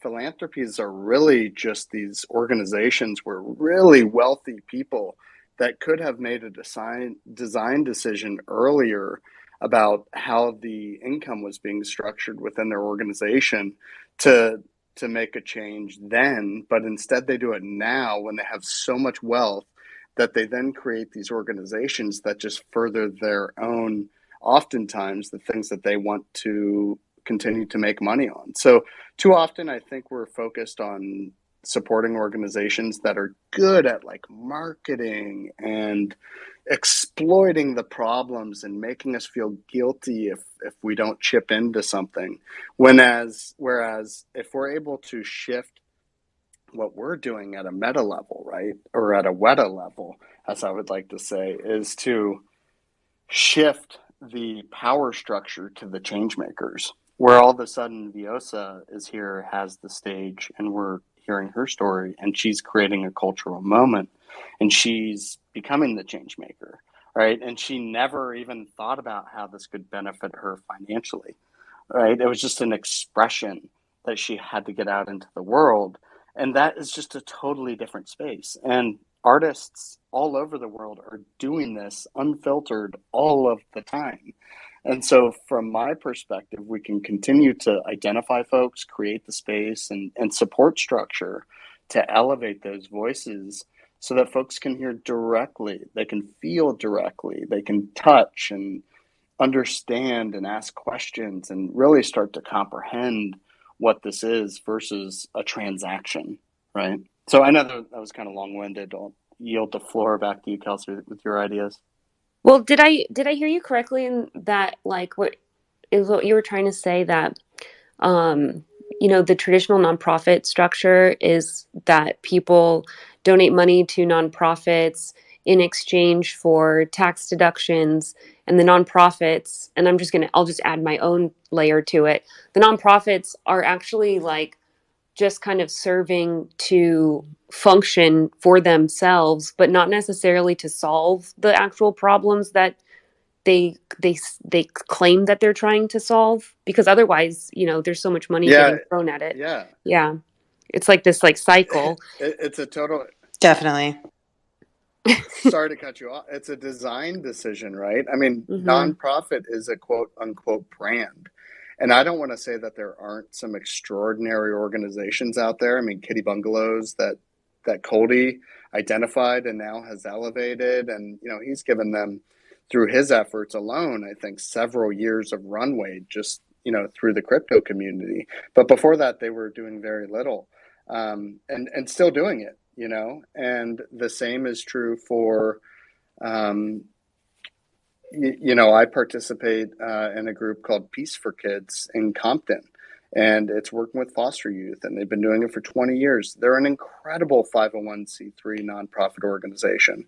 philanthropies are really just these organizations where really wealthy people that could have made a design decision earlier about how the income was being structured within their organization to make a change then, but instead they do it now when they have so much wealth that they then create these organizations that just further their own, oftentimes the things that they want to continue to make money on. So too often I think we're focused on supporting organizations that are good at like marketing and exploiting the problems and making us feel guilty if we don't chip into something. Whereas if we're able to shift what we're doing at a meta level, right, or at a weta level, as I would like to say, is to shift the power structure to the change makers, where all of a sudden Vjosa is here, has the stage, and we're hearing her story, and she's creating a cultural moment, and she's becoming the change maker, right? And she never even thought about how this could benefit her financially, right? It was just an expression that she had to get out into the world, and that is just a totally different space. And artists all over the world are doing this unfiltered all of the time. And so from my perspective, we can continue to identify folks, create the space and support structure to elevate those voices so that folks can hear directly, they can feel directly, they can touch and understand and ask questions and really start to comprehend what this is versus a transaction, right? So I know that was kind of long-winded. I'll yield the floor back to you, Kelsey, with your ideas. Well, did I hear you correctly in that, like, what you were trying to say, that the traditional nonprofit structure is that people donate money to nonprofits in exchange for tax deductions, and the nonprofits, and I'll just add my own layer to it. The nonprofits are actually like just kind of serving to function for themselves, but not necessarily to solve the actual problems that they claim that they're trying to solve, because otherwise, there's so much money getting thrown at it. Yeah. It's like this cycle. It's a total. Definitely. Sorry to cut you off. It's a design decision, right? I mean, nonprofit is a quote unquote brand. And I don't want to say that there aren't some extraordinary organizations out there. I mean, Kitty Bungalows that Coldy identified and now has elevated. And, he's given them, through his efforts alone, I think several years of runway just, through the crypto community. But before that, they were doing very little and still doing it. And the same is true for, I participate in a group called Peace for Kids in Compton, and it's working with foster youth, and they've been doing it for 20 years. They're an incredible 501c3 nonprofit organization.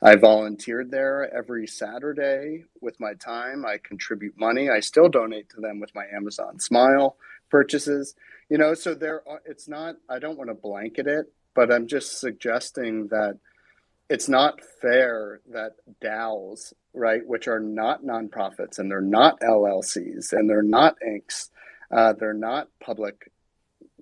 I volunteered there every Saturday with my time. I contribute money. I still donate to them with my Amazon Smile purchases. So it's not, I don't want to blanket it, but I'm just suggesting that it's not fair that DAOs, right, which are not nonprofits and they're not LLCs and they're not Incs, they're not public,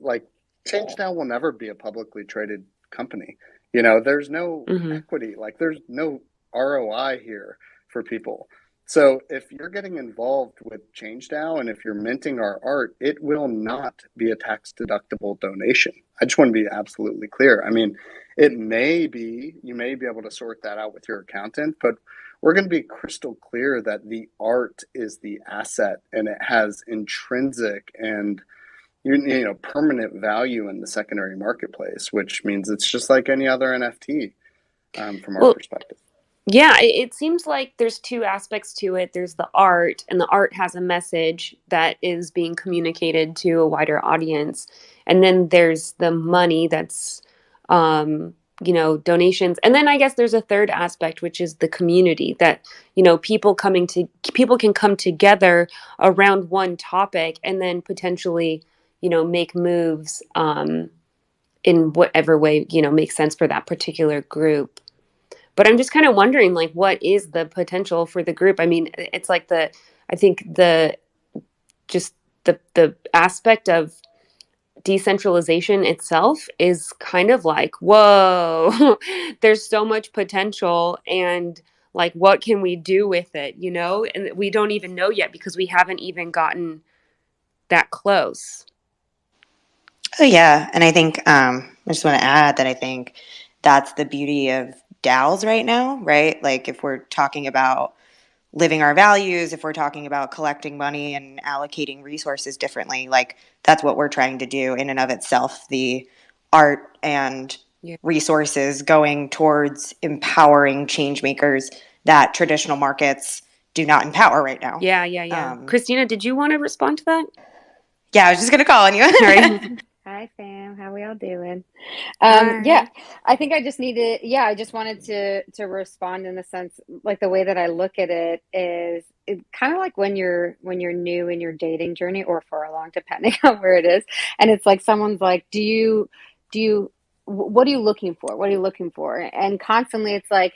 like ChangeDAO will never be a publicly traded company. There's no equity, like there's no ROI here for people. So if you're getting involved with ChangeDAO and if you're minting our art, it will not be a tax deductible donation. I just want to be absolutely clear. I mean, you may be able to sort that out with your accountant, but we're going to be crystal clear that the art is the asset and it has intrinsic and permanent value in the secondary marketplace, which means it's just like any other NFT from our perspective. Yeah, it seems like there's two aspects to it. There's the art, and the art has a message that is being communicated to a wider audience. And then there's the money that's, donations. And then I guess there's a third aspect, which is the community that, people can come together around one topic and then potentially, make moves in whatever way, makes sense for that particular group. But I'm just kind of wondering, what is the potential for the group? I mean, it's like the aspect of decentralization itself is kind of like, whoa, there's so much potential, and what can we do with it, And we don't even know yet because we haven't even gotten that close. Oh, yeah. And I think I just want to add that I think that's the beauty of DAOs right now, right? Like if we're talking about living our values, if we're talking about collecting money and allocating resources differently, that's what we're trying to do in and of itself. The art and resources going towards empowering change makers that traditional markets do not empower right now. Yeah. Christina, did you want to respond to that? Yeah, I was just going to call on you. Sorry. Hi, fam. How we all doing? Yeah, I think I just needed, I just wanted to respond in the sense, the way that I look at it is kind of like when you're new in your dating journey or far along, depending on where it is. And it's like, someone's like, what are you looking for? What are you looking for? And constantly it's like,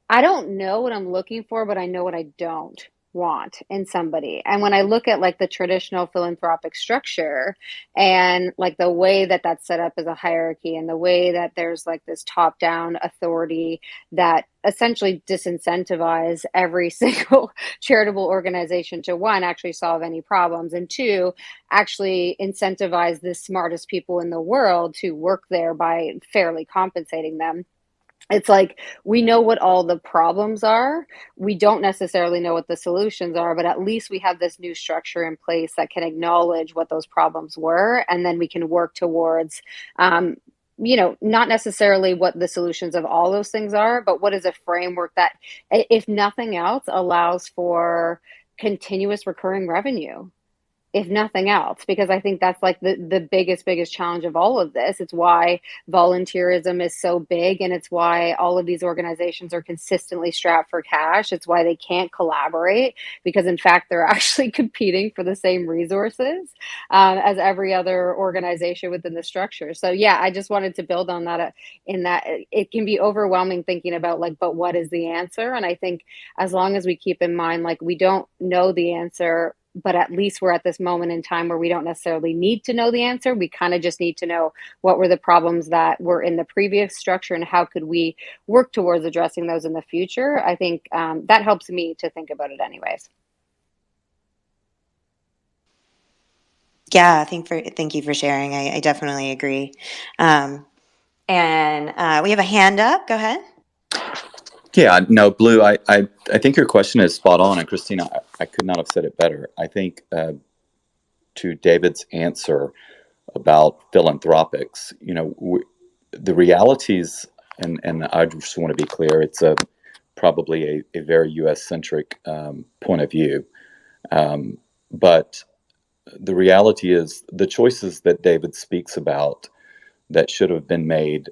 I don't know what I'm looking for, but I know what I don't want in somebody. And when I look at the traditional philanthropic structure and the way that that's set up as a hierarchy and the way that there's this top down authority that essentially disincentivize every single charitable organization to, one, actually solve any problems, and two, actually incentivize the smartest people in the world to work there by fairly compensating them. It's like, we know what all the problems are. We don't necessarily know what the solutions are, but at least we have this new structure in place that can acknowledge what those problems were. And then we can work towards, not necessarily what the solutions of all those things are, but what is a framework that, if nothing else, allows for continuous recurring revenue. if nothing else, because I think that's like the biggest challenge of all of this. It's why volunteerism is so big, and it's why all of these organizations are consistently strapped for cash. It's why they can't collaborate, because in fact they're actually competing for the same resources as every other organization within the structure. So yeah, I just wanted to build on that. In that it can be overwhelming thinking about like, but what is the answer? And I think as long as we keep in mind, like, we don't know the answer, but at least we're at this moment in time where we don't necessarily need to know the answer. We kind of just need to know what were the problems that were in the previous structure and how could we work towards addressing those in the future. I think that helps me to think about it anyways. Yeah, thank you for sharing. I definitely agree. And we have a hand up. Go ahead. Yeah, no, Blue, I think your question is spot on. And Christina, I could not have said it better. I think to David's answer about philanthropics, the realities, and I just want to be clear, it's probably a very U.S.-centric point of view. But the reality is the choices that David speaks about that should have been made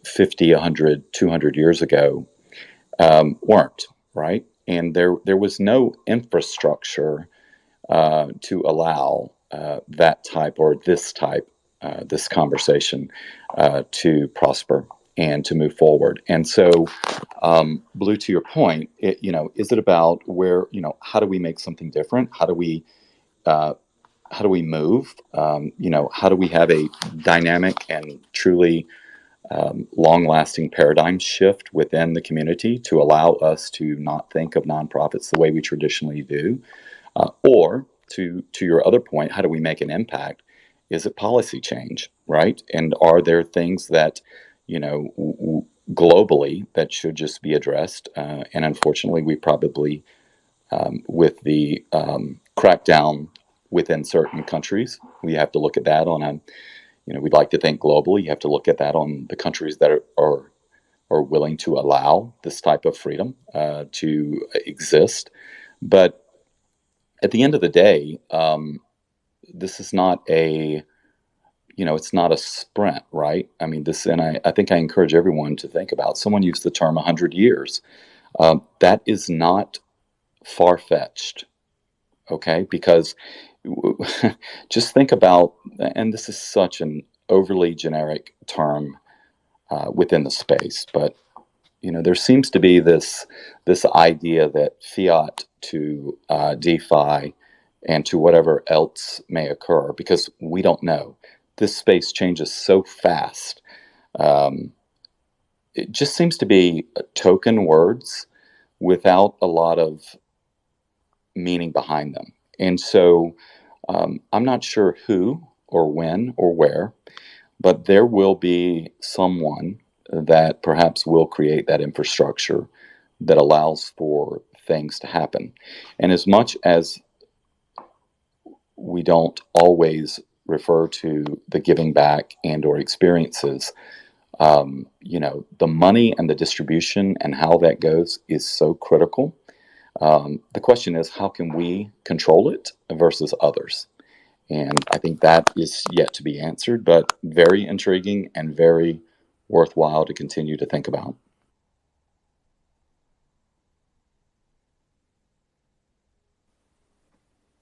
50, 100, 200 years ago weren't, right? And there was no infrastructure to allow that type or this type, this conversation to prosper and to move forward. And so, Blue, to your point, is it about where, how do we make something different? How do we move? How do we have a dynamic and truly long-lasting paradigm shift within the community to allow us to not think of nonprofits the way we traditionally do? Or to your other point, how do we make an impact? Is it policy change, right? And are there things that, globally that should just be addressed? And unfortunately, we probably, with the crackdown within certain countries, we have to look at that on a, we'd like to think globally. You have to look at that on the countries that are willing to allow this type of freedom to exist. But at the end of the day, this is not it's not a sprint, right? I mean, and I think I encourage everyone to think about, someone used the term 100 years. That is not far-fetched, okay? Because just think about, and this is such an overly generic term within the space, but there seems to be this idea that fiat to DeFi and to whatever else may occur, because we don't know. This space changes so fast. It just seems to be token words without a lot of meaning behind them. And so I'm not sure who or when or where, but there will be someone that perhaps will create that infrastructure that allows for things to happen. And as much as we don't always refer to the giving back and or experiences, the money and the distribution and how that goes is so critical. The question is, how can we control it versus others? And I think that is yet to be answered, but very intriguing and very worthwhile to continue to think about.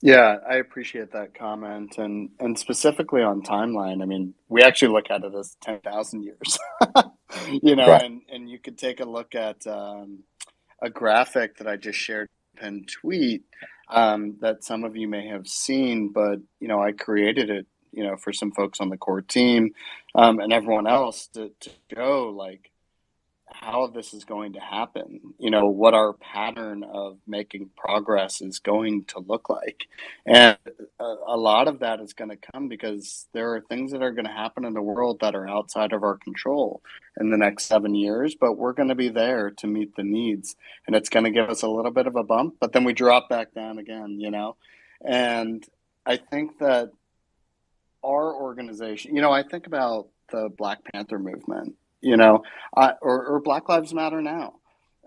Yeah, I appreciate that comment, and specifically on timeline. I mean, we actually look at it as 10,000 years, Right. and you could take a look at a graphic that I just shared pinned tweet that some of you may have seen, but I created it, for some folks on the core team and everyone else to show like how this is going to happen, what our pattern of making progress is going to look like. And a lot of that is going to come because there are things that are going to happen in the world that are outside of our control in the next 7 years, but we're going to be there to meet the needs. And it's going to give us a little bit of a bump, but then we drop back down again, And I think that our organization, I think about the Black Panther movement, or Black Lives Matter now.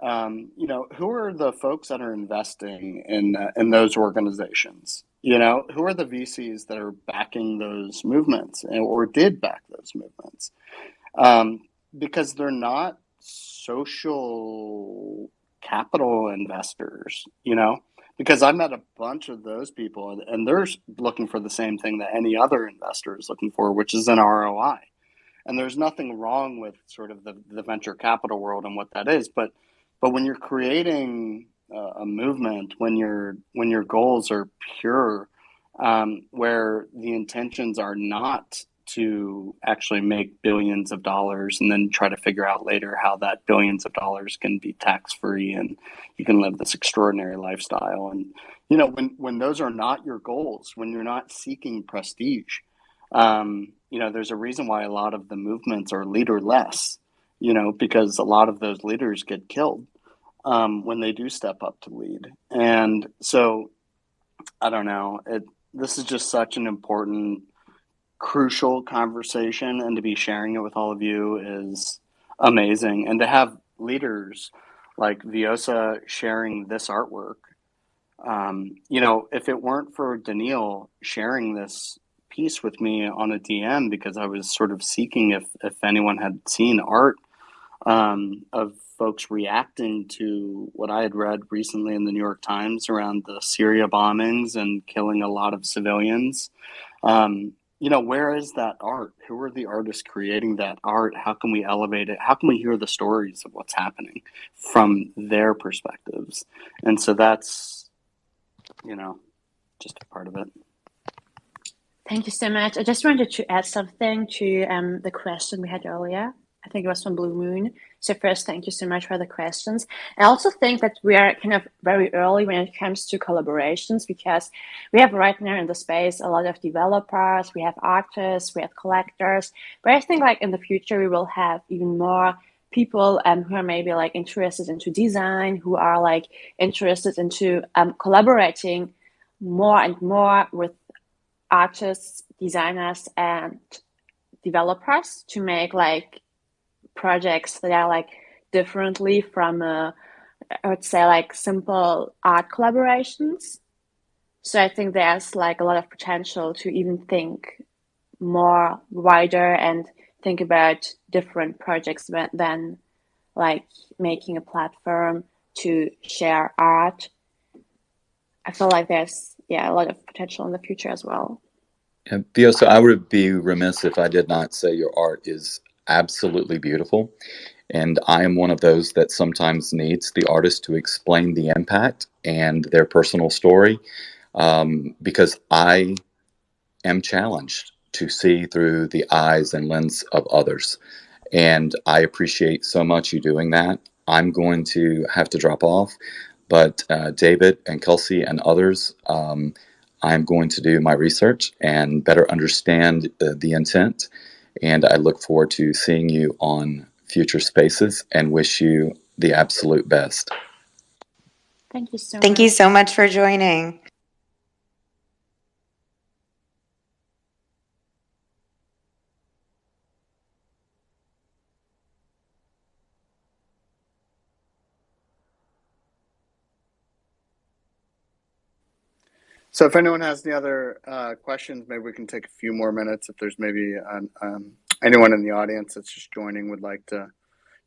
Who are the folks that are investing in those organizations? Who are the VCs that are backing those movements or did back those movements? Because they're not social capital investors, because I met a bunch of those people and they're looking for the same thing that any other investor is looking for, which is an ROI. And there's nothing wrong with sort of the venture capital world and what that is. But when you're creating a movement, when your goals are pure, where the intentions are not to actually make billions of dollars and then try to figure out later how that billions of dollars can be tax free and you can live this extraordinary lifestyle. And when those are not your goals, when you're not seeking prestige, there's a reason why a lot of the movements are leaderless, because a lot of those leaders get killed when they do step up to lead. And so I don't know. This is just such an important, crucial conversation, and to be sharing it with all of you is amazing. And to have leaders like Vjosa sharing this artwork, if it weren't for Daniil sharing this piece with me on a DM, because I was sort of seeking if anyone had seen art of folks reacting to what I had read recently in the New York Times around the Syria bombings and killing a lot of civilians. Where is that art? Who are the artists creating that art? How can we elevate it? How can we hear the stories of what's happening from their perspectives? And so that's, just a part of it. Thank you so much. I just wanted to add something to the question we had earlier. I think it was from Blue Moon. So first, thank you so much for the questions. I also think that we are kind of very early when it comes to collaborations, because we have right now in the space a lot of developers, we have artists, we have collectors. But I think like in the future, we will have even more people who are maybe like interested into design, who are like interested into collaborating more and more with artists, designers, and developers to make like projects that are like differently from I would say like simple art collaborations. So I think there's like a lot of potential to even think more wider and think about different projects than like making a platform to share art. I feel like there's a lot of potential in the future as well. And Vjosa, I would be remiss if I did not say your art is absolutely beautiful. And I am one of those that sometimes needs the artist to explain the impact and their personal story, because I am challenged to see through the eyes and lens of others. And I appreciate so much you doing that. I'm going to have to drop off, but David and Kelsey and others, I'm going to do my research and better understand the intent. And I look forward to seeing you on future spaces and wish you the absolute best. Thank you so much. Thank you so much for joining. So if anyone has any other questions, maybe we can take a few more minutes. If there's maybe anyone in the audience that's just joining would like to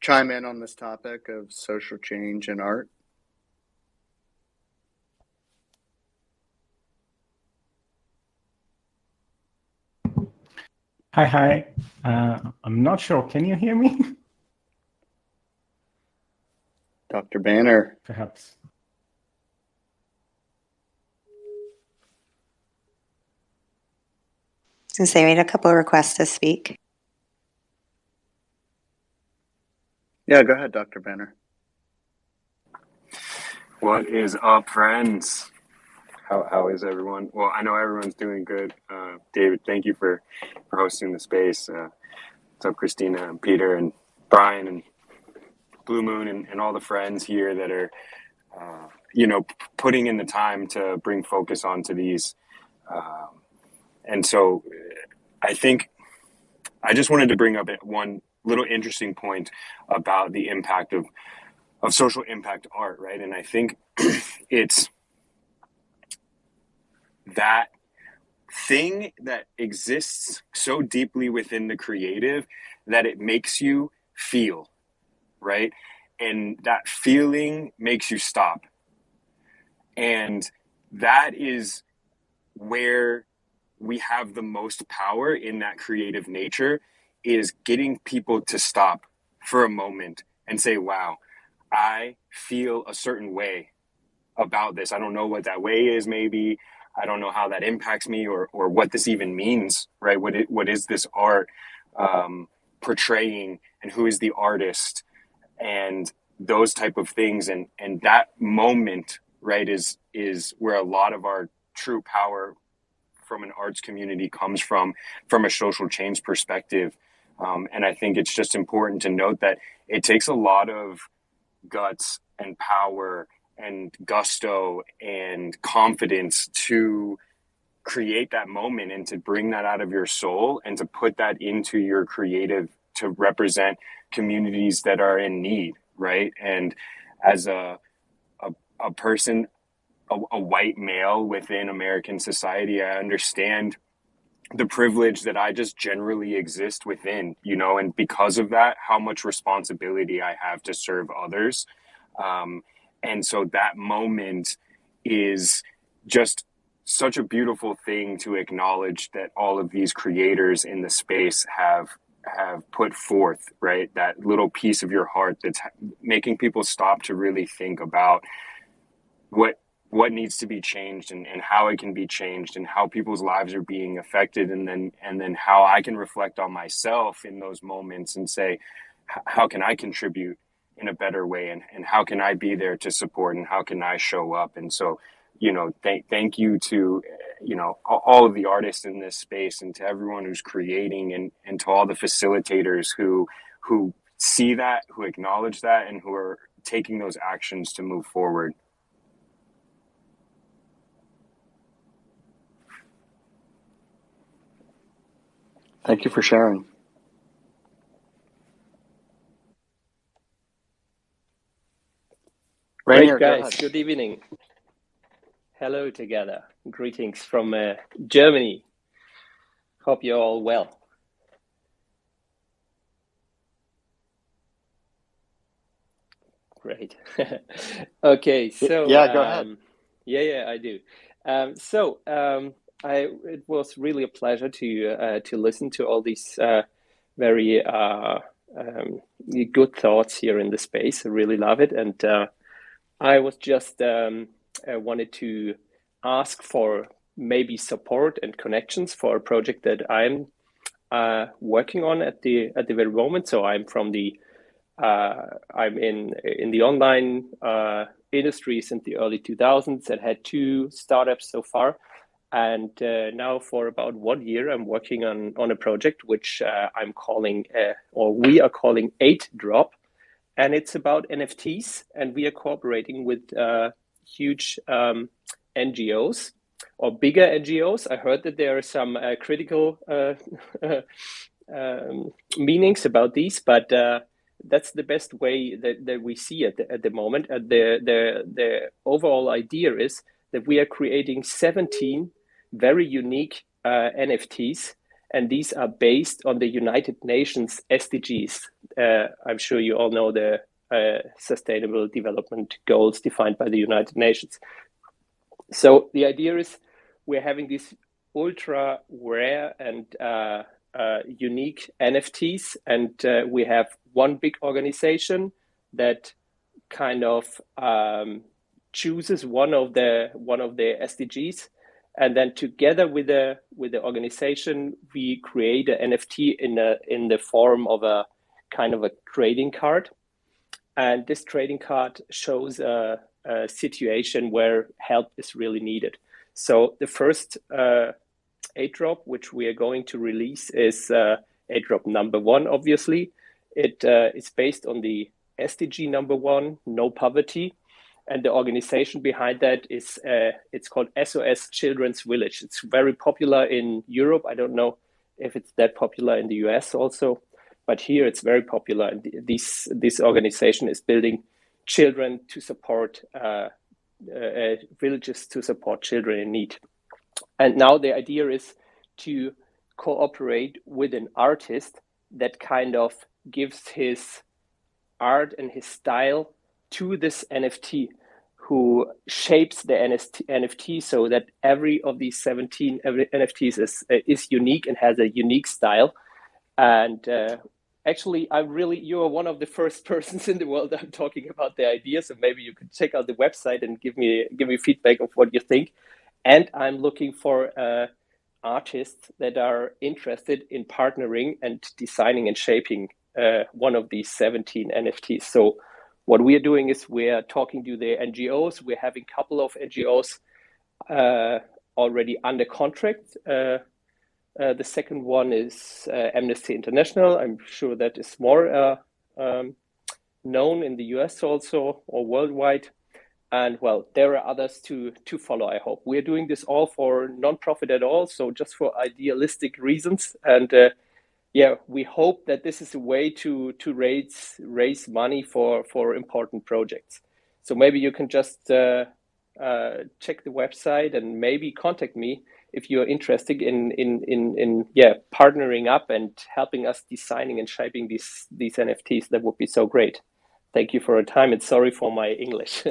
chime in on this topic of social change and art. Hi. I'm not sure. Can you hear me? Dr. Banner. Perhaps. Since they made a couple of requests to speak. Yeah, go ahead, Dr. Banner. What is up, friends? How is everyone? Well, I know everyone's doing good. David, thank you for hosting the space. What's up, Christina and Peter and Brian and Blue Moon and all the friends here that are, putting in the time to bring focus onto these. And so I think I just wanted to bring up one little interesting point about the impact of social impact art, right? And I think it's that thing that exists so deeply within the creative that it makes you feel, right? And that feeling makes you stop. And that is where we have the most power in that creative nature, is getting people to stop for a moment and say, wow, I feel a certain way about this. I don't know what that way is, maybe. I don't know how that impacts me, or what this even means, right? What is this art portraying, and who is the artist, and those type of things. And that moment, right, is where a lot of our true power from an arts community comes from a social change perspective. And I think it's just important to note that it takes a lot of guts and power and gusto and confidence to create that moment, and to bring that out of your soul, and to put that into your creative, to represent communities that are in need, right? And as a person, a white male within American society, I understand the privilege that I just generally exist within, you know, and because of that, how much responsibility I have to serve others. And so that moment is just such a beautiful thing to acknowledge, that all of these creators in the space have put forth, right? That little piece of your heart that's making people stop to really think about what needs to be changed, and how it can be changed, and how people's lives are being affected, and then how I can reflect on myself in those moments and say, how can I contribute in a better way, and how can I be there to support, and how can I show up? And so, you know, thank you to, you know, all of the artists in this space, and to everyone who's creating, and to all the facilitators who see that, who acknowledge that, and who are taking those actions to move forward. Thank you for sharing. Rainier, Great, guys. Good evening. Hello together. Greetings from Germany. Hope you're all well. Great. Okay, so yeah, go ahead. Yeah, I do. It was really a pleasure to listen to all these very good thoughts here in the space. I really love it, and I was just wanted to ask for maybe support and connections for a project that I'm working on at the very moment. So I'm from the I'm in the online industry since the early 2000s, and had 2 startups so far. And now for about 1 year, I'm working on a project which I'm calling, or we are calling 8Drop. And it's about NFTs, and we are cooperating with huge NGOs, or bigger NGOs. I heard that there are some critical meanings about these, but that's the best way that we see it at the moment. The overall idea is that we are creating 17 very unique NFTs, and these are based on the United Nations SDGs. I'm sure you all know the Sustainable Development Goals defined by the United Nations. So the idea is we're having these ultra rare and unique NFTs, and we have one big organization that kind of chooses one of the SDGs, and then together with the organization, we create an NFT in the form of a kind of a trading card, and this trading card shows a situation where help is really needed. So the first 8Drop, which we are going to release, is 8Drop number 1. Obviously, it is based on the SDG number 1, no poverty. And the organization behind that is, it's called SOS Children's Village. It's very popular in Europe. I don't know if it's that popular in the US also, but here it's very popular. And this organization is building children to support, villages to support children in need. And now the idea is to cooperate with an artist that kind of gives his art and his style to this NFT, who shapes the NFT so that every of these 17 NFTs is unique and has a unique style. And actually, you are one of the first persons in the world I'm talking about the idea. So maybe you could check out the website and give me feedback of what you think. And I'm looking for artists that are interested in partnering and designing and shaping one of these 17 NFTs. So what we are doing is we are talking to the NGOs. We're having a couple of NGOs already under contract. The second one is Amnesty International. I'm sure that is more known in the US also, or worldwide. And well, there are others to follow, I hope. We're doing this all for non-profit at all, so just for idealistic reasons. And we hope that this is a way to raise money for important projects. So maybe you can just check the website and maybe contact me if you're interested in partnering up and helping us designing and shaping these NFTs. That would be so great. Thank you for your time, and sorry for my English.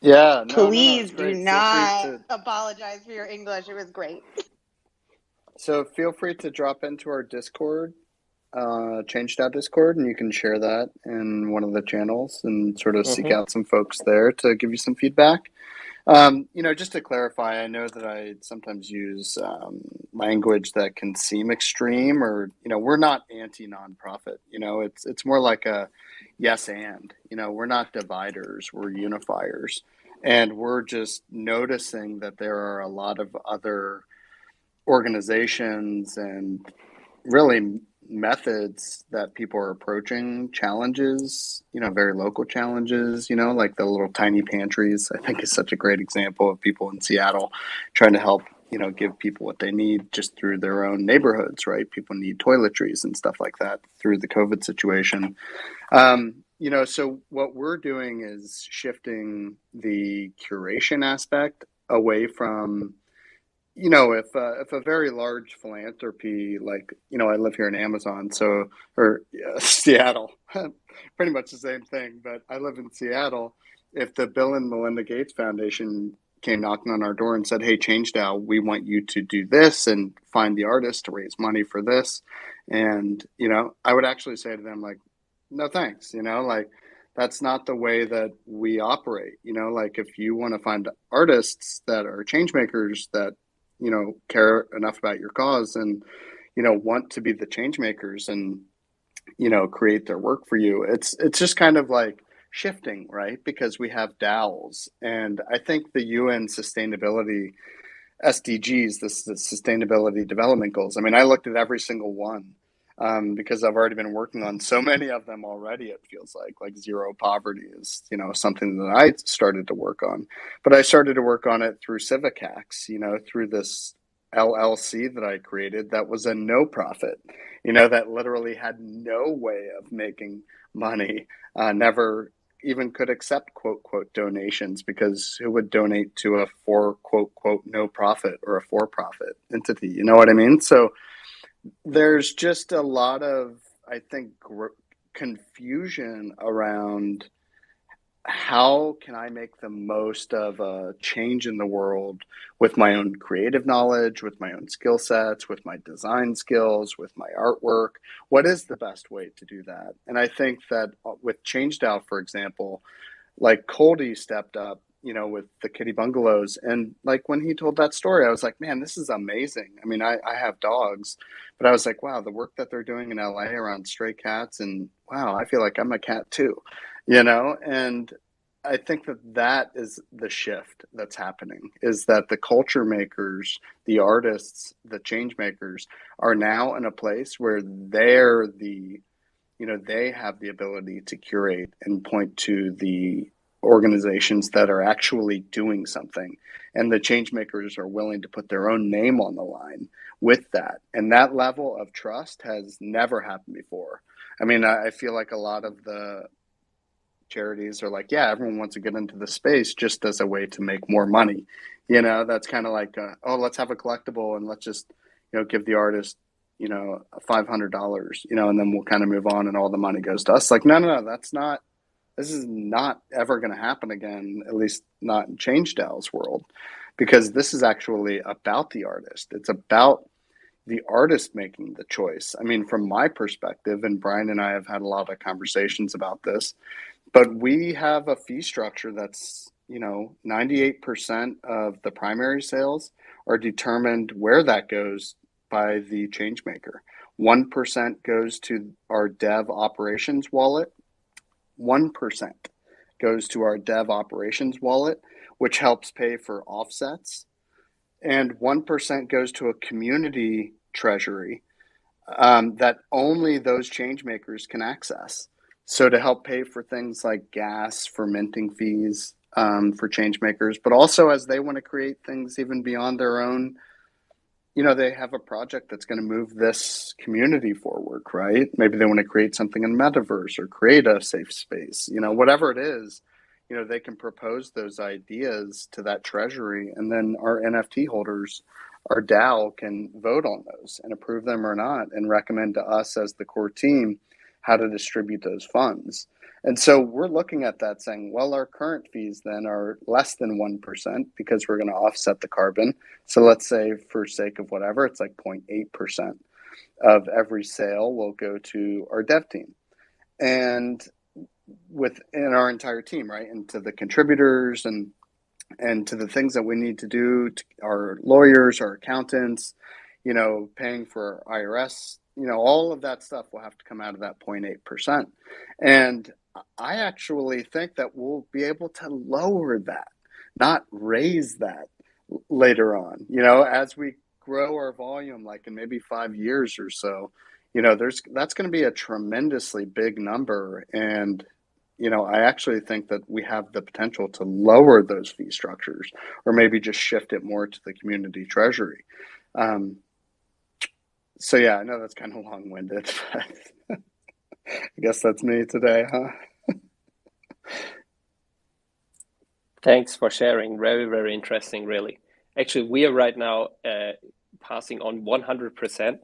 Yeah, Please do not apologize for your English. It was great. So feel free to drop into our Discord, ChangeDAO Discord, and you can share that in one of the channels and sort of seek out some folks there to give you some feedback. Just to clarify, I know that I sometimes use language that can seem extreme, or we're not anti-nonprofit. It's more like a yes and. We're not dividers, we're unifiers, and we're just noticing that there are a lot of other organizations and really methods that people are approaching challenges, very local challenges, like the little tiny pantries, I think is such a great example of people in Seattle trying to help, give people what they need just through their own neighborhoods, right? People need toiletries and stuff like that through the COVID situation. So what we're doing is shifting the curation aspect away from, if a very large philanthropy, like, I live here in Amazon, or Seattle, pretty much the same thing, but I live in Seattle. If the Bill and Melinda Gates Foundation came knocking on our door and said, hey, ChangeDAO, we want you to do this and find the artist to raise money for this. And, I would actually say to them, like, no, thanks, that's not the way that we operate. Like if you want to find artists that are change makers that, care enough about your cause and, want to be the change makers and, create their work for you. It's just kind of like shifting, right? Because we have DAOs, and I think the UN sustainability SDGs, the sustainability development goals. I mean, I looked at every single one because I've already been working on so many of them already. It feels like zero poverty is, something that I started to work on, but I started to work on it through Civic Hacks, through this LLC that I created that was a no profit, that literally had no way of making money, never even could accept quote quote donations, because who would donate to a for quote quote no profit or a for-profit entity? You know what I mean? So there's just a lot of, I think, confusion around how can I make the most of a change in the world with my own creative knowledge, with my own skill sets, with my design skills, with my artwork. What is the best way to do that? And I think that with ChangeDAO, for example, like Coldy stepped up, with the kitty bungalows. And like when he told that story, I was like, man, this is amazing. I mean, I have dogs, but I was like, wow, the work that they're doing in LA around stray cats, and wow, I feel like I'm a cat too, and I think that is the shift that's happening, is that the culture makers, the artists, the change makers are now in a place where they're they have the ability to curate and point to the organizations that are actually doing something, and the change makers are willing to put their own name on the line with that, and that level of trust has never happened before. I mean, I feel like a lot of the charities are like, yeah, everyone wants to get into the space just as a way to make more money. You know, that's kind of like, oh, let's have a collectible and let's just, you know, give the artist, you know, $500, you know, and then we'll kind of move on and all the money goes to us. Like, no, this is not ever going to happen again, at least not in ChangeDAO's world, because this is actually about the artist. It's about the artist making the choice. I mean, from my perspective, and Brian and I have had a lot of conversations about this, but we have a fee structure that's, you know, 98% of the primary sales are determined where that goes by the change maker. 1% goes to our dev operations wallet. 1% goes to our dev operations wallet, which helps pay for offsets. And 1% goes to a community treasury that only those change makers can access. So to help pay for things like gas, for minting fees for change makers, but also as they want to create things even beyond their own, you know, they have a project that's going to move this community forward, right? Maybe they want to create something in metaverse or create a safe space, you know, whatever it is, you know, they can propose those ideas to that treasury, and then our NFT holders, our DAO, can vote on those and approve them or not and recommend to us as the core team how to distribute those funds. And so we're looking at that saying, well, our current fees then are less than 1% because we're going to offset the carbon. So let's say, for sake of whatever, it's like 0.8% of every sale will go to our dev team and within our entire team, right? And to the contributors and to the things that we need to do, to our lawyers, our accountants, you know, paying for our IRS, you know, all of that stuff will have to come out of that 0.8%. And I actually think that we'll be able to lower that, not raise that later on, you know, as we grow our volume, like in maybe 5 years or so, you know, that's going to be a tremendously big number. And, you know, I actually think that we have the potential to lower those fee structures or maybe just shift it more to the community treasury. So yeah, I know that's kind of long-winded, but I guess that's me today, huh? Thanks for sharing. Very, very interesting, really. Actually, we are right now passing on 100%,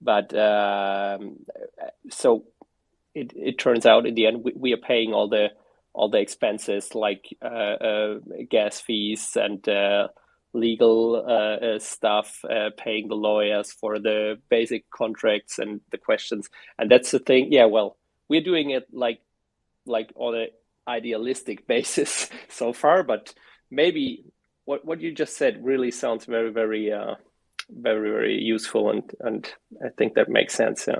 but so it turns out in the end we are paying all the expenses like gas fees and legal stuff, paying the lawyers for the basic contracts and the questions. And that's the thing. Yeah, well, we're doing it like on a idealistic basis so far, but maybe what you just said really sounds very, very, very useful, and I think that makes sense. Yeah.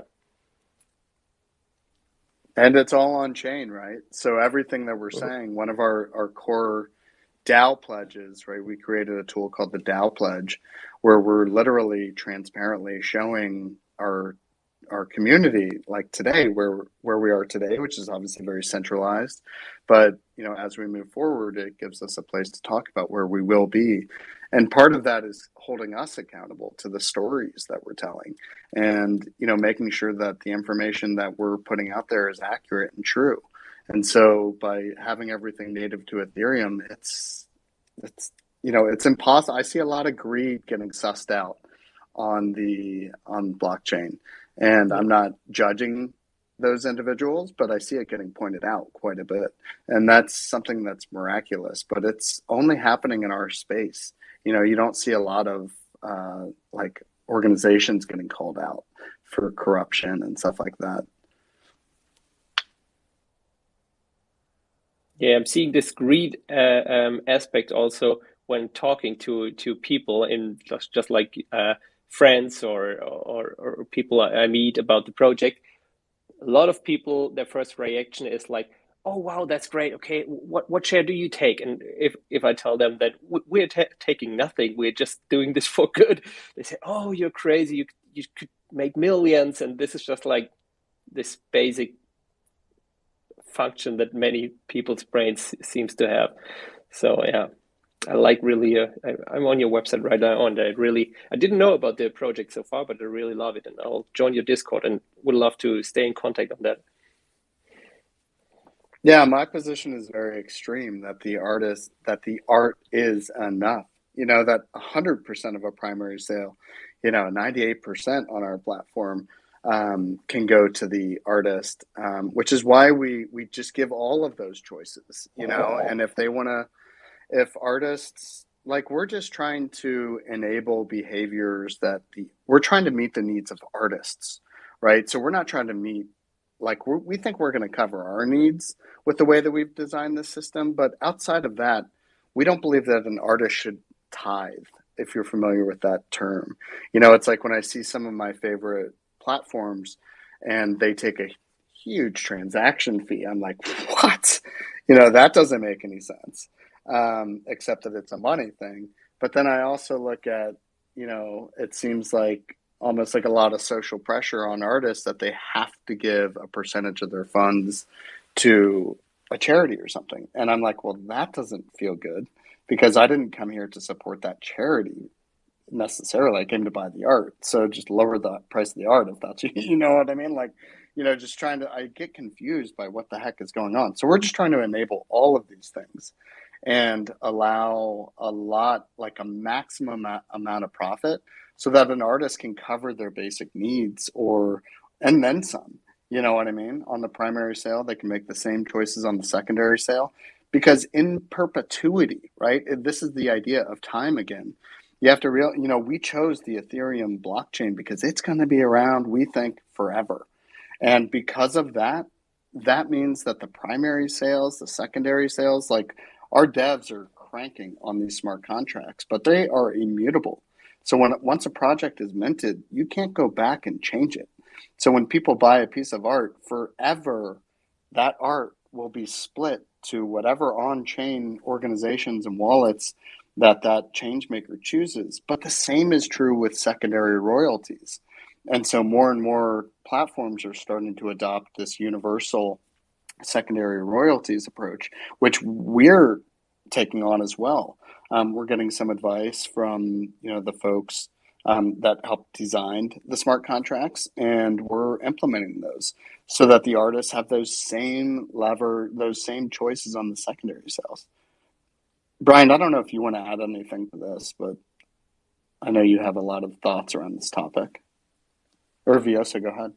And it's all on chain, right? So everything that we're saying, one of our core DAO pledges, right? We created a tool called the DAO pledge, where we're literally transparently showing our community, like today, where we are today, which is obviously very centralized, but you know, as we move forward, it gives us a place to talk about where we will be, and part of that is holding us accountable to the stories that we're telling, and you know, making sure that the information that we're putting out there is accurate and true. And so by having everything native to Ethereum, it's you know, it's impossible. I see a lot of greed getting sussed out on blockchain. And I'm not judging those individuals, but I see it getting pointed out quite a bit. And that's something that's miraculous, but it's only happening in our space. You know, you don't see a lot of like organizations getting called out for corruption and stuff like that. Yeah, I'm seeing this greed aspect also when talking to people in just like friends or people I meet about the project. A lot of people, their first reaction is like, "Oh wow, that's great. Okay, what share do you take?" And if I tell them that we're taking nothing, we're just doing this for good, they say, "Oh, you're crazy. You could make millions." And this is just like this basic function that many people's brains seems to have. So yeah. I like really, I'm on your website right now, and I didn't know about the project so far, but I really love it, and I'll join your Discord and would love to stay in contact on that. Yeah, my position is very extreme that the art is enough. That 100% of a primary sale, 98% on our platform can go to the artist, which is why we just give all of those choices, and if artists, like, we're just trying to enable behaviors we're trying to meet the needs of artists, right? So we're not trying to meet, like, we think we're going to cover our needs with the way that we've designed this system, but outside of that, we don't believe that an artist should tithe, if you're familiar with that term. It's like when I see some of my favorite platforms and they take a huge transaction fee, I'm like, what? That doesn't make any sense, except that it's a money thing. But then I also look at, it seems like almost like a lot of social pressure on artists that they have to give a percentage of their funds to a charity or something. And I'm like, well, that doesn't feel good because I didn't come here to support that charity necessarily. I came to buy the art. So just lower the price of the art if that's, you know what I mean? Like, just I get confused by what the heck is going on. So we're just trying to enable all of these things and allow like a maximum amount of profit so that an artist can cover their basic needs and then some. You know what I mean? On the primary sale, they can make the same choices on the secondary sale because in perpetuity, right? This is the idea of time again. You have to we chose the Ethereum blockchain because it's going to be around, we think, forever. And because of that, that means that the primary sales, the secondary sales, like, our devs are cranking on these smart contracts, but they are immutable. So once a project is minted, you can't go back and change it. So when people buy a piece of art, forever, that art will be split to whatever on-chain organizations and wallets that change maker chooses. But the same is true with secondary royalties. And so more and more platforms are starting to adopt this universal secondary royalties approach, which we're taking on as well. We're getting some advice from the folks that helped design the smart contracts, and we're implementing those so that the artists have those same choices on the secondary sales. Brian, I don't know if you want to add anything to this, but I know you have a lot of thoughts around this topic. Or Vjosa, go ahead.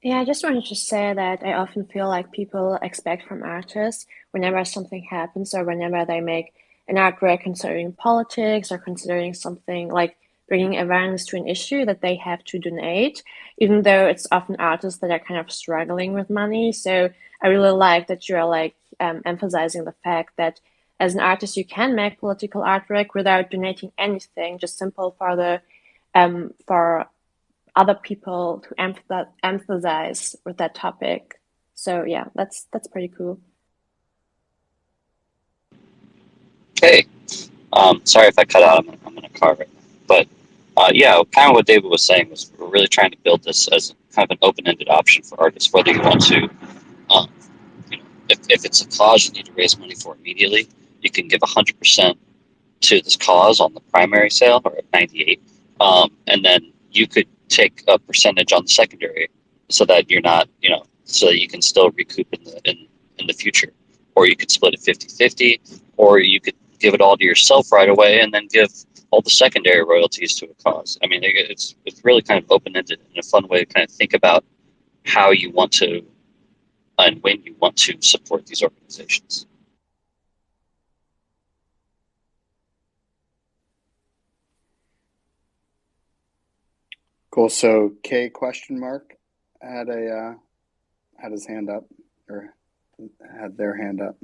Yeah, I just wanted to say that I often feel like people expect from artists whenever something happens or whenever they make an artwork considering politics or considering something like bringing awareness to an issue that they have to donate, even though it's often artists that are kind of struggling with money. So I really like that you're like emphasizing the fact that as an artist you can make political artwork without donating anything, just simple for the for other people to emphasize with that topic. So yeah, that's pretty cool. Hey, sorry if I cut out. I'm in a car right now. But yeah, kind of what David was saying was we're really trying to build this as kind of an open-ended option for artists, whether you want to, um, if it's a cause you need to raise money for immediately, you can give 100% to this cause on the primary sale or at 98, and then you could take a percentage on the secondary so that you're not, so that you can still recoup in the future, or you could split it 50-50, or you could give it all to yourself right away and then give all the secondary royalties to a cause. I mean, it's really kind of open-ended in a fun way to kind of think about how you want to and when you want to support these organizations. Cool. So K had his hand up, or had their hand up.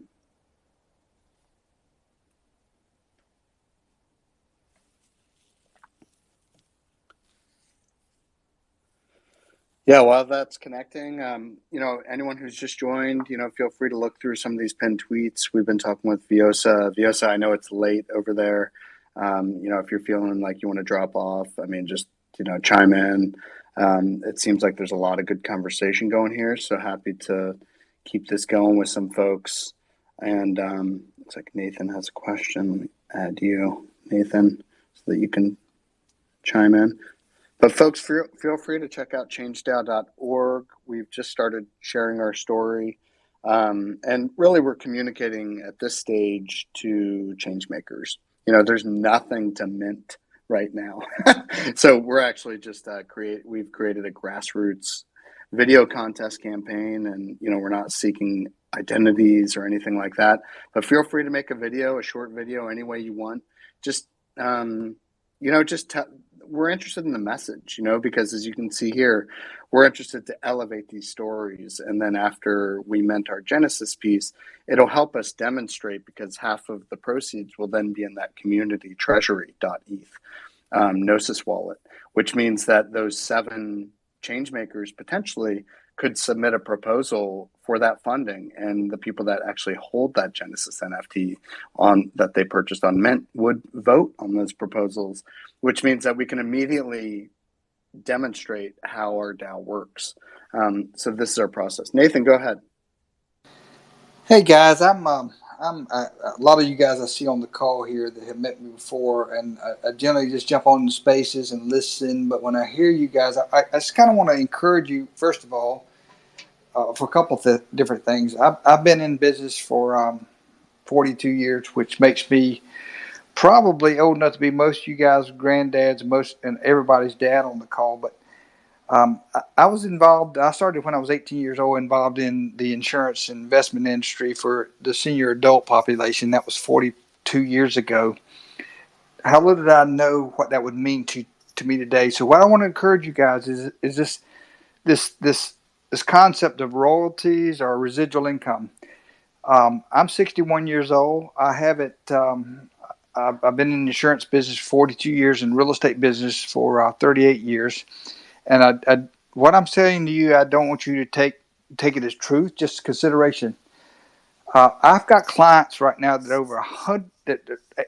Yeah, while that's connecting, anyone who's just joined, feel free to look through some of these pinned tweets. We've been talking with Vjosa. Vjosa, I know it's late over there. If you're feeling like you want to drop off, I mean, just, chime in. It seems like there's a lot of good conversation going here, so happy to keep this going with some folks. And looks like Nathan has a question. Let me add you, Nathan, so that you can chime in. But folks, feel free to check out ChangeDAO.org. We've just started sharing our story. And really, we're communicating at this stage to change makers. There's nothing to mint right now. So we're actually just we've created a grassroots video contest campaign, and we're not seeking identities or anything like that. But feel free to make a short video, any way you want. Just we're interested in the message, because as you can see here, we're interested to elevate these stories. And then after we mint our Genesis piece, it'll help us demonstrate, because half of the proceeds will then be in that community treasury.eth Gnosis wallet, which means that those 7 change makers potentially could submit a proposal for that funding, and the people that actually hold that Genesis NFT that they purchased on Mint would vote on those proposals, which means that we can immediately demonstrate how our DAO works. So this is our process. Nathan, go ahead. Hey guys, I'm a lot of you guys I see on the call here that have met me before, and I generally just jump on the spaces and listen. But when I hear you guys, I just kind of want to encourage you, first of all, for a couple of different things. I've been in business for 42 years, which makes me probably old enough to be most of you guys' granddads, and everybody's dad on the call. But I was involved. I started when I was 18 years old, involved in the insurance investment industry for the senior adult population. That was 42 years ago. How little did I know what that would mean to me today? So what I want to encourage you guys is this concept of royalties or residual income. I'm 61 years old. I have it. I've been in the insurance business for 42 years and real estate business for 38 years. And what I'm saying to you, I don't want you to take it as truth, just consideration. I've got clients right now that are over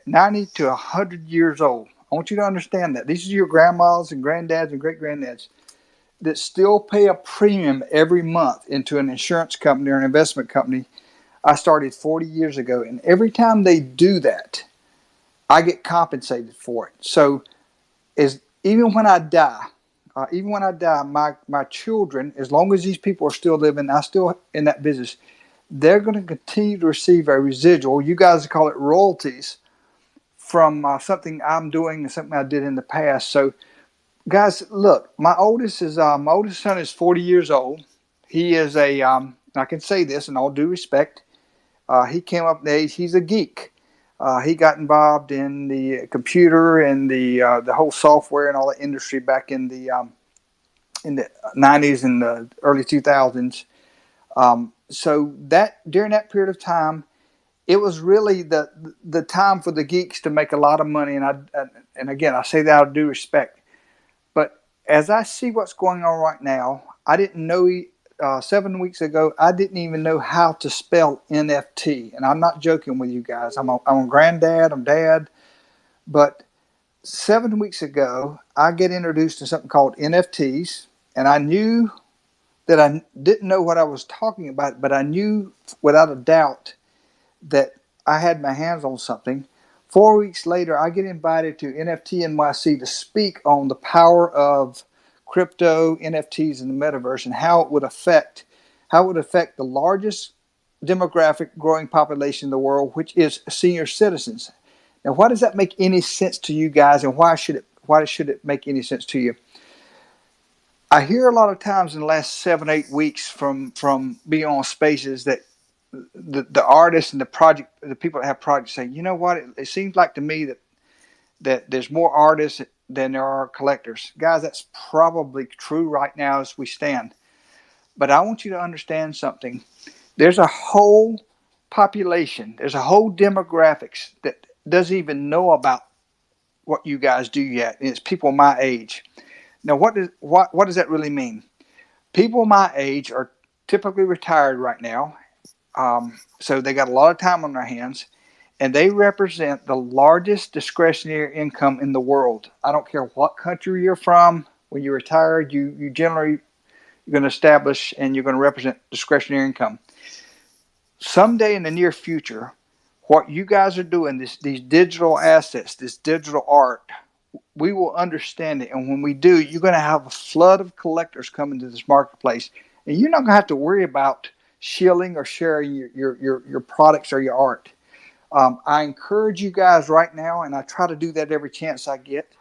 90 to 100 years old. I want you to understand that. These are your grandmas and granddads and great-granddads that still pay a premium every month into an insurance company or an investment company. I started 40 years ago, and every time they do that, I get compensated for it. So even when I die, my children, as long as these people are still living, I'm still in that business, they're going to continue to receive a residual. You guys call it royalties from something I'm doing and something I did in the past. So, guys, look, my oldest son is 40 years old. He is I can say this in all due respect, he came up in age. He's a geek. He got involved in the computer and the whole software and all the industry back in the 90s and the early 2000s. So that during that period of time, it was really the time for the geeks to make a lot of money. And again, I say that out of due respect. But as I see what's going on right now, I didn't know 7 weeks ago, I didn't even know how to spell NFT. And I'm not joking with you guys. I'm a granddad, I'm dad. But 7 weeks ago, I get introduced to something called NFTs. And I knew that I didn't know what I was talking about, but I knew without a doubt that I had my hands on something. 4 weeks later, I get invited to NFT NYC to speak on the power of crypto, NFTs, and the metaverse, and how it would affect the largest demographic growing population in the world, which is senior citizens. Now, why does that make any sense to you guys, and why should it make any sense to you? I hear a lot of times in the last 7-8 weeks from being on spaces that the artists and the people that have projects say, you know what, it seems like to me that there's more artists than there are collectors. Guys, that's probably true right now as we stand. But I want you to understand something. There's a whole population, there's a whole demographics that doesn't even know about what you guys do yet. And it's people my age. Now, what does that really mean? People my age are typically retired right now. So they got a lot of time on their hands, and they represent the largest discretionary income in the world. I don't care what country you're from. When you're retired, you generally you're going to establish and you're going to represent discretionary income. Someday in the near future, what you guys are doing, these digital assets, this digital art, we will understand it. And when we do, you're going to have a flood of collectors come into this marketplace. And you're not going to have to worry about shilling or sharing your products or your art. I encourage you guys right now, and I try to do that every chance I get.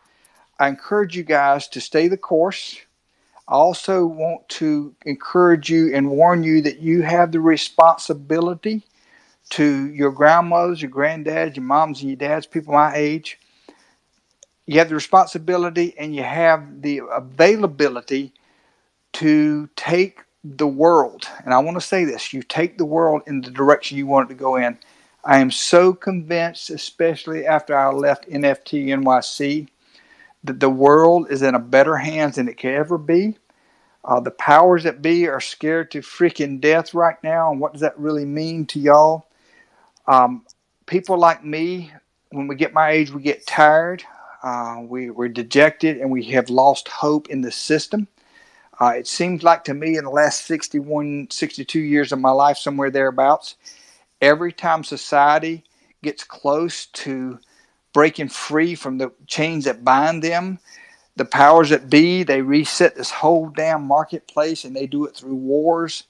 I encourage you guys to stay the course. I also want to encourage you and warn you that you have the responsibility to your grandmothers, your granddads, your moms, and your dads, people my age. You have the responsibility and you have the availability to take the world, and I want to say this, you take the world in the direction you want it to go in. I am so convinced, especially after I left NFT NYC, that the world is in a better hands than it could ever be. The powers that be are scared to freaking death right now, and what does that really mean to y'all? People like me, when we get my age, we get tired, we're dejected, and we have lost hope in the system. It seems like to me in the last 61, 62 years of my life, somewhere thereabouts, every time society gets close to breaking free from the chains that bind them, the powers that be, they reset this whole damn marketplace, and they do it through wars.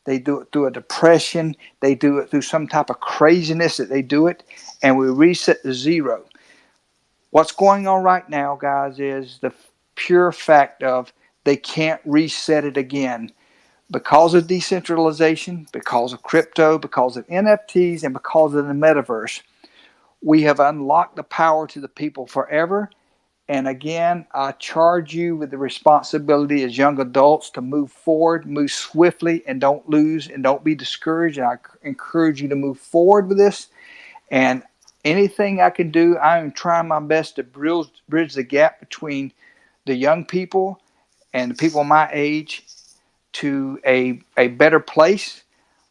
They do it through a depression. They do it through some type of craziness that they do it, and we reset to zero. What's going on right now, guys, is the pure fact of they can't reset it again because of decentralization, because of crypto, because of NFTs, and because of the metaverse. We have unlocked the power to the people forever. And again, I charge you with the responsibility as young adults to move forward, move swiftly, and don't lose and don't be discouraged. And I encourage you to move forward with this. And anything I can do, I am trying my best to bridge the gap between the young people and the people my age to a better place.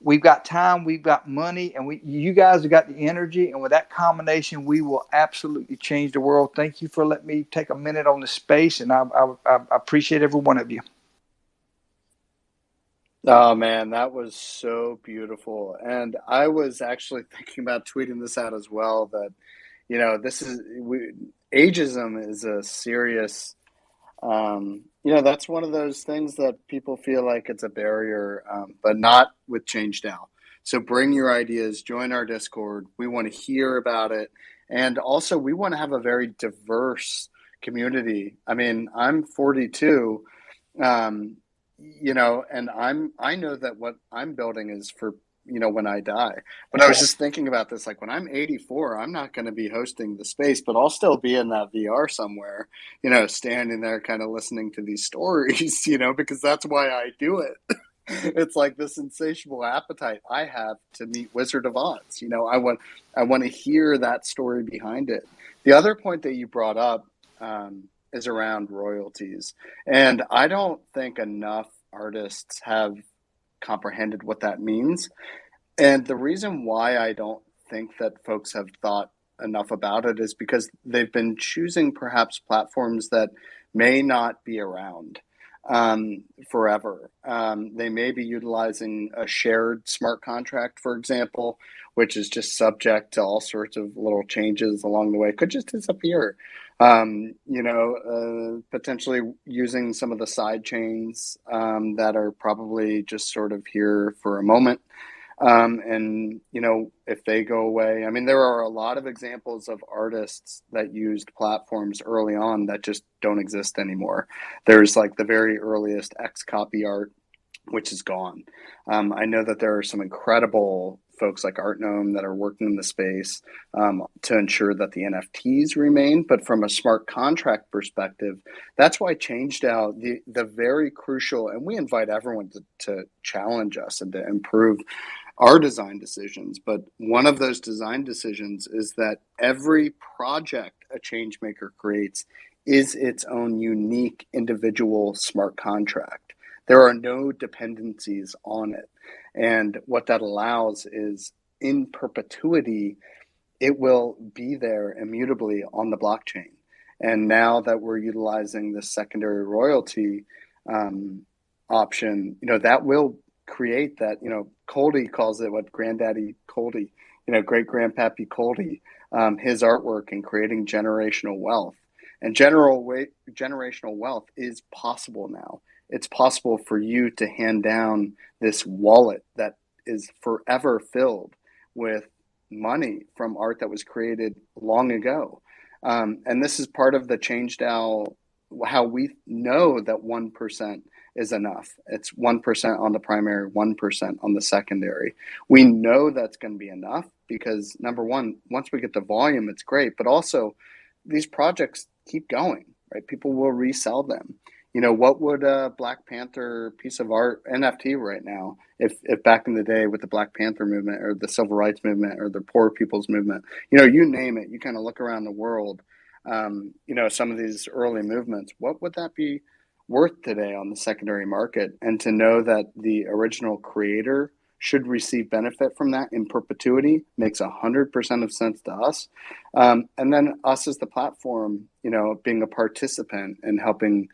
We've got time, we've got money, and you guys have got the energy. And with that combination, we will absolutely change the world. Thank you for letting me take a minute on the space, and I appreciate every one of you. Oh man, that was so beautiful. And I was actually thinking about tweeting this out as well, that ageism is a serious, that's one of those things that people feel like it's a barrier, but not with ChangeDAO. So bring your ideas, join our Discord. We want to hear about it. And also, we want to have a very diverse community. I mean, I'm 42, and I know that what I'm building is for, when I die. But I was just thinking about this, like when I'm 84, I'm not going to be hosting the space, but I'll still be in that VR somewhere, standing there kind of listening to these stories, because that's why I do it. It's like this insatiable appetite I have to meet Wizard of Oz. I want to hear that story behind it. The other point that you brought up is around royalties, and I don't think enough artists have comprehended what that means. And the reason why I don't think that folks have thought enough about it is because they've been choosing perhaps platforms that may not be around forever. They may be utilizing a shared smart contract, for example, which is just subject to all sorts of little changes along the way. It could just disappear. Potentially using some of the side chains that are probably just sort of here for a moment. If they go away, I mean, there are a lot of examples of artists that used platforms early on that just don't exist anymore. There's like the very earliest X copy art, which is gone. I know that there are some incredible folks like Art Gnome that are working in the space to ensure that the NFTs remain. But from a smart contract perspective, that's why ChangeDAO, the very crucial, and we invite everyone to challenge us and to improve our design decisions. But one of those design decisions is that every project a change maker creates is its own unique individual smart contract. There are no dependencies on it. And what that allows is in perpetuity, it will be there immutably on the blockchain. And now that we're utilizing the secondary royalty option, that will create that, Coldy calls it what Granddaddy Coldy, great grandpappy Coldy, his artwork and creating generational wealth. And generational wealth is possible now. It's possible for you to hand down this wallet that is forever filled with money from art that was created long ago. And this is part of the ChangeDAO, how we know that 1% is enough. It's 1% on the primary, 1% on the secondary. We know that's going to be enough because, number one, once we get the volume, it's great. But also, these projects keep going, right? People will resell them. You know, what would a Black Panther piece of art NFT right now, if back in the day with the Black Panther movement or the civil rights movement or the poor people's movement, you know, you name it, you kind of look around the world, you know, some of these early movements, what would that be worth today on the secondary market? And to know that the original creator should receive benefit from that in perpetuity makes 100% of sense to us. And then us as the platform, you know, being a participant and helping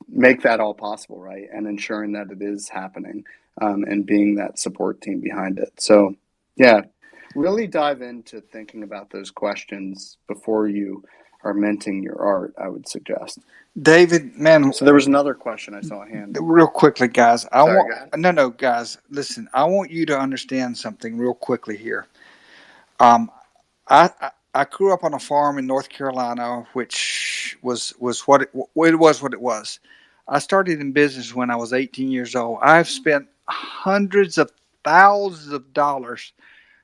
make that all possible, right? And ensuring that it is happening, and being that support team behind it. So, yeah, really dive into thinking about those questions before you are minting your art, I would suggest. David, man. So there was another question I saw a hand. Real quickly, guys. Sorry, go ahead. No, guys. Listen, I want you to understand something real quickly here. I grew up on a farm in North Carolina, which was what it was. I started in business when I was 18 years old. I've spent hundreds of thousands of dollars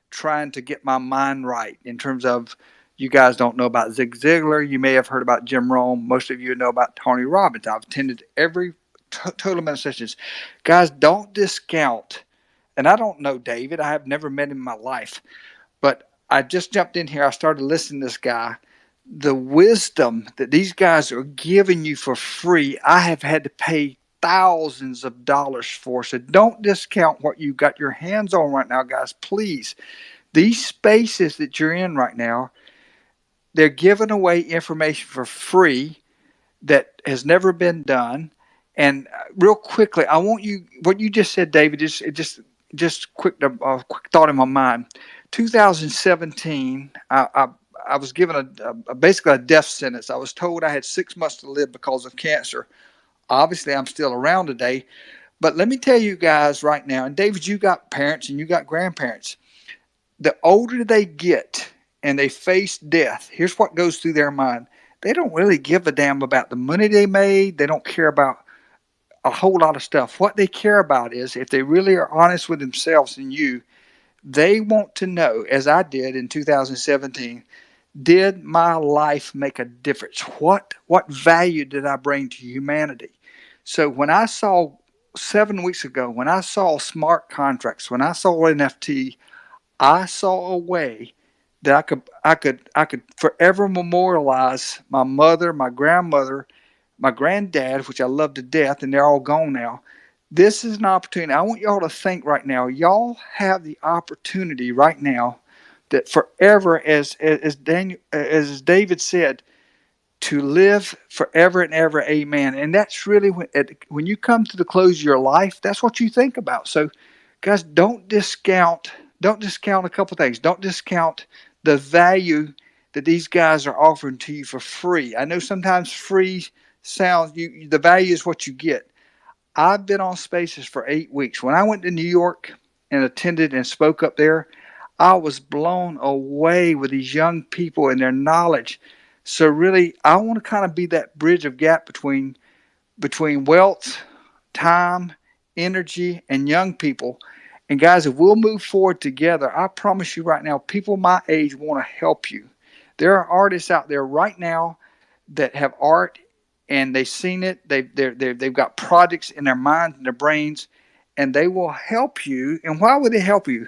trying to get my mind right in terms of, you guys don't know about Zig Ziglar. You may have heard about Jim Rohn. Most of you know about Tony Robbins. I've attended every total amount of sessions. Guys, don't discount. And I don't know David. I have never met him in my life. But I just jumped in here. I started listening to this guy. The wisdom that these guys are giving you for free, I have had to pay thousands of dollars for. So don't discount what you got your hands on right now, guys. Please. These spaces that you're in right now, they're giving away information for free that has never been done. And real quickly, I want you, what you just said, David, just quick thought in my mind. 2017, I was given basically a death sentence. I was told I had 6 months to live because of cancer. Obviously, I'm still around today. But let me tell you guys right now, and David, you got parents and you got grandparents. The older they get and they face death, here's what goes through their mind. They don't really give a damn about the money they made. They don't care about a whole lot of stuff. What they care about is, if they really are honest with themselves and you, they want to know, as I did in 2017, did my life make a difference? What value did I bring to humanity? So when I saw 7 weeks ago, when I saw smart contracts, when I saw NFT, I saw a way that I could forever memorialize my mother, my grandmother, my granddad, which I love to death, and they're all gone now. This is an opportunity. I want y'all to think right now. Y'all have the opportunity right now that forever, as David said, to live forever and ever. Amen. And that's really when you come to the close of your life, that's what you think about. So, guys, don't discount a couple things. Don't discount the value that these guys are offering to you for free. I know sometimes free sounds, the value is what you get. I've been on spaces for 8 weeks. When I went to New York and attended and spoke up there, I was blown away with these young people and their knowledge. So really, I want to kind of be that bridge of gap between wealth, time, energy, and young people. And guys, if we'll move forward together, I promise you right now, people my age want to help you. There are artists out there right now that have art and they've seen it. They've got projects in their minds and their brains, and they will help you. And why would they help you?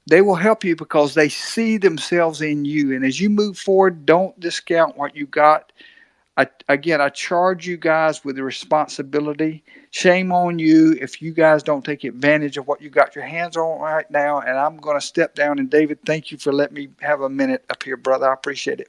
They will help you because they see themselves in you. And as you move forward, don't discount what you got. I charge you guys with the responsibility. Shame on you if you guys don't take advantage of what you got your hands on right now. And I'm going to step down. And David, thank you for letting me have a minute up here, brother. I appreciate it.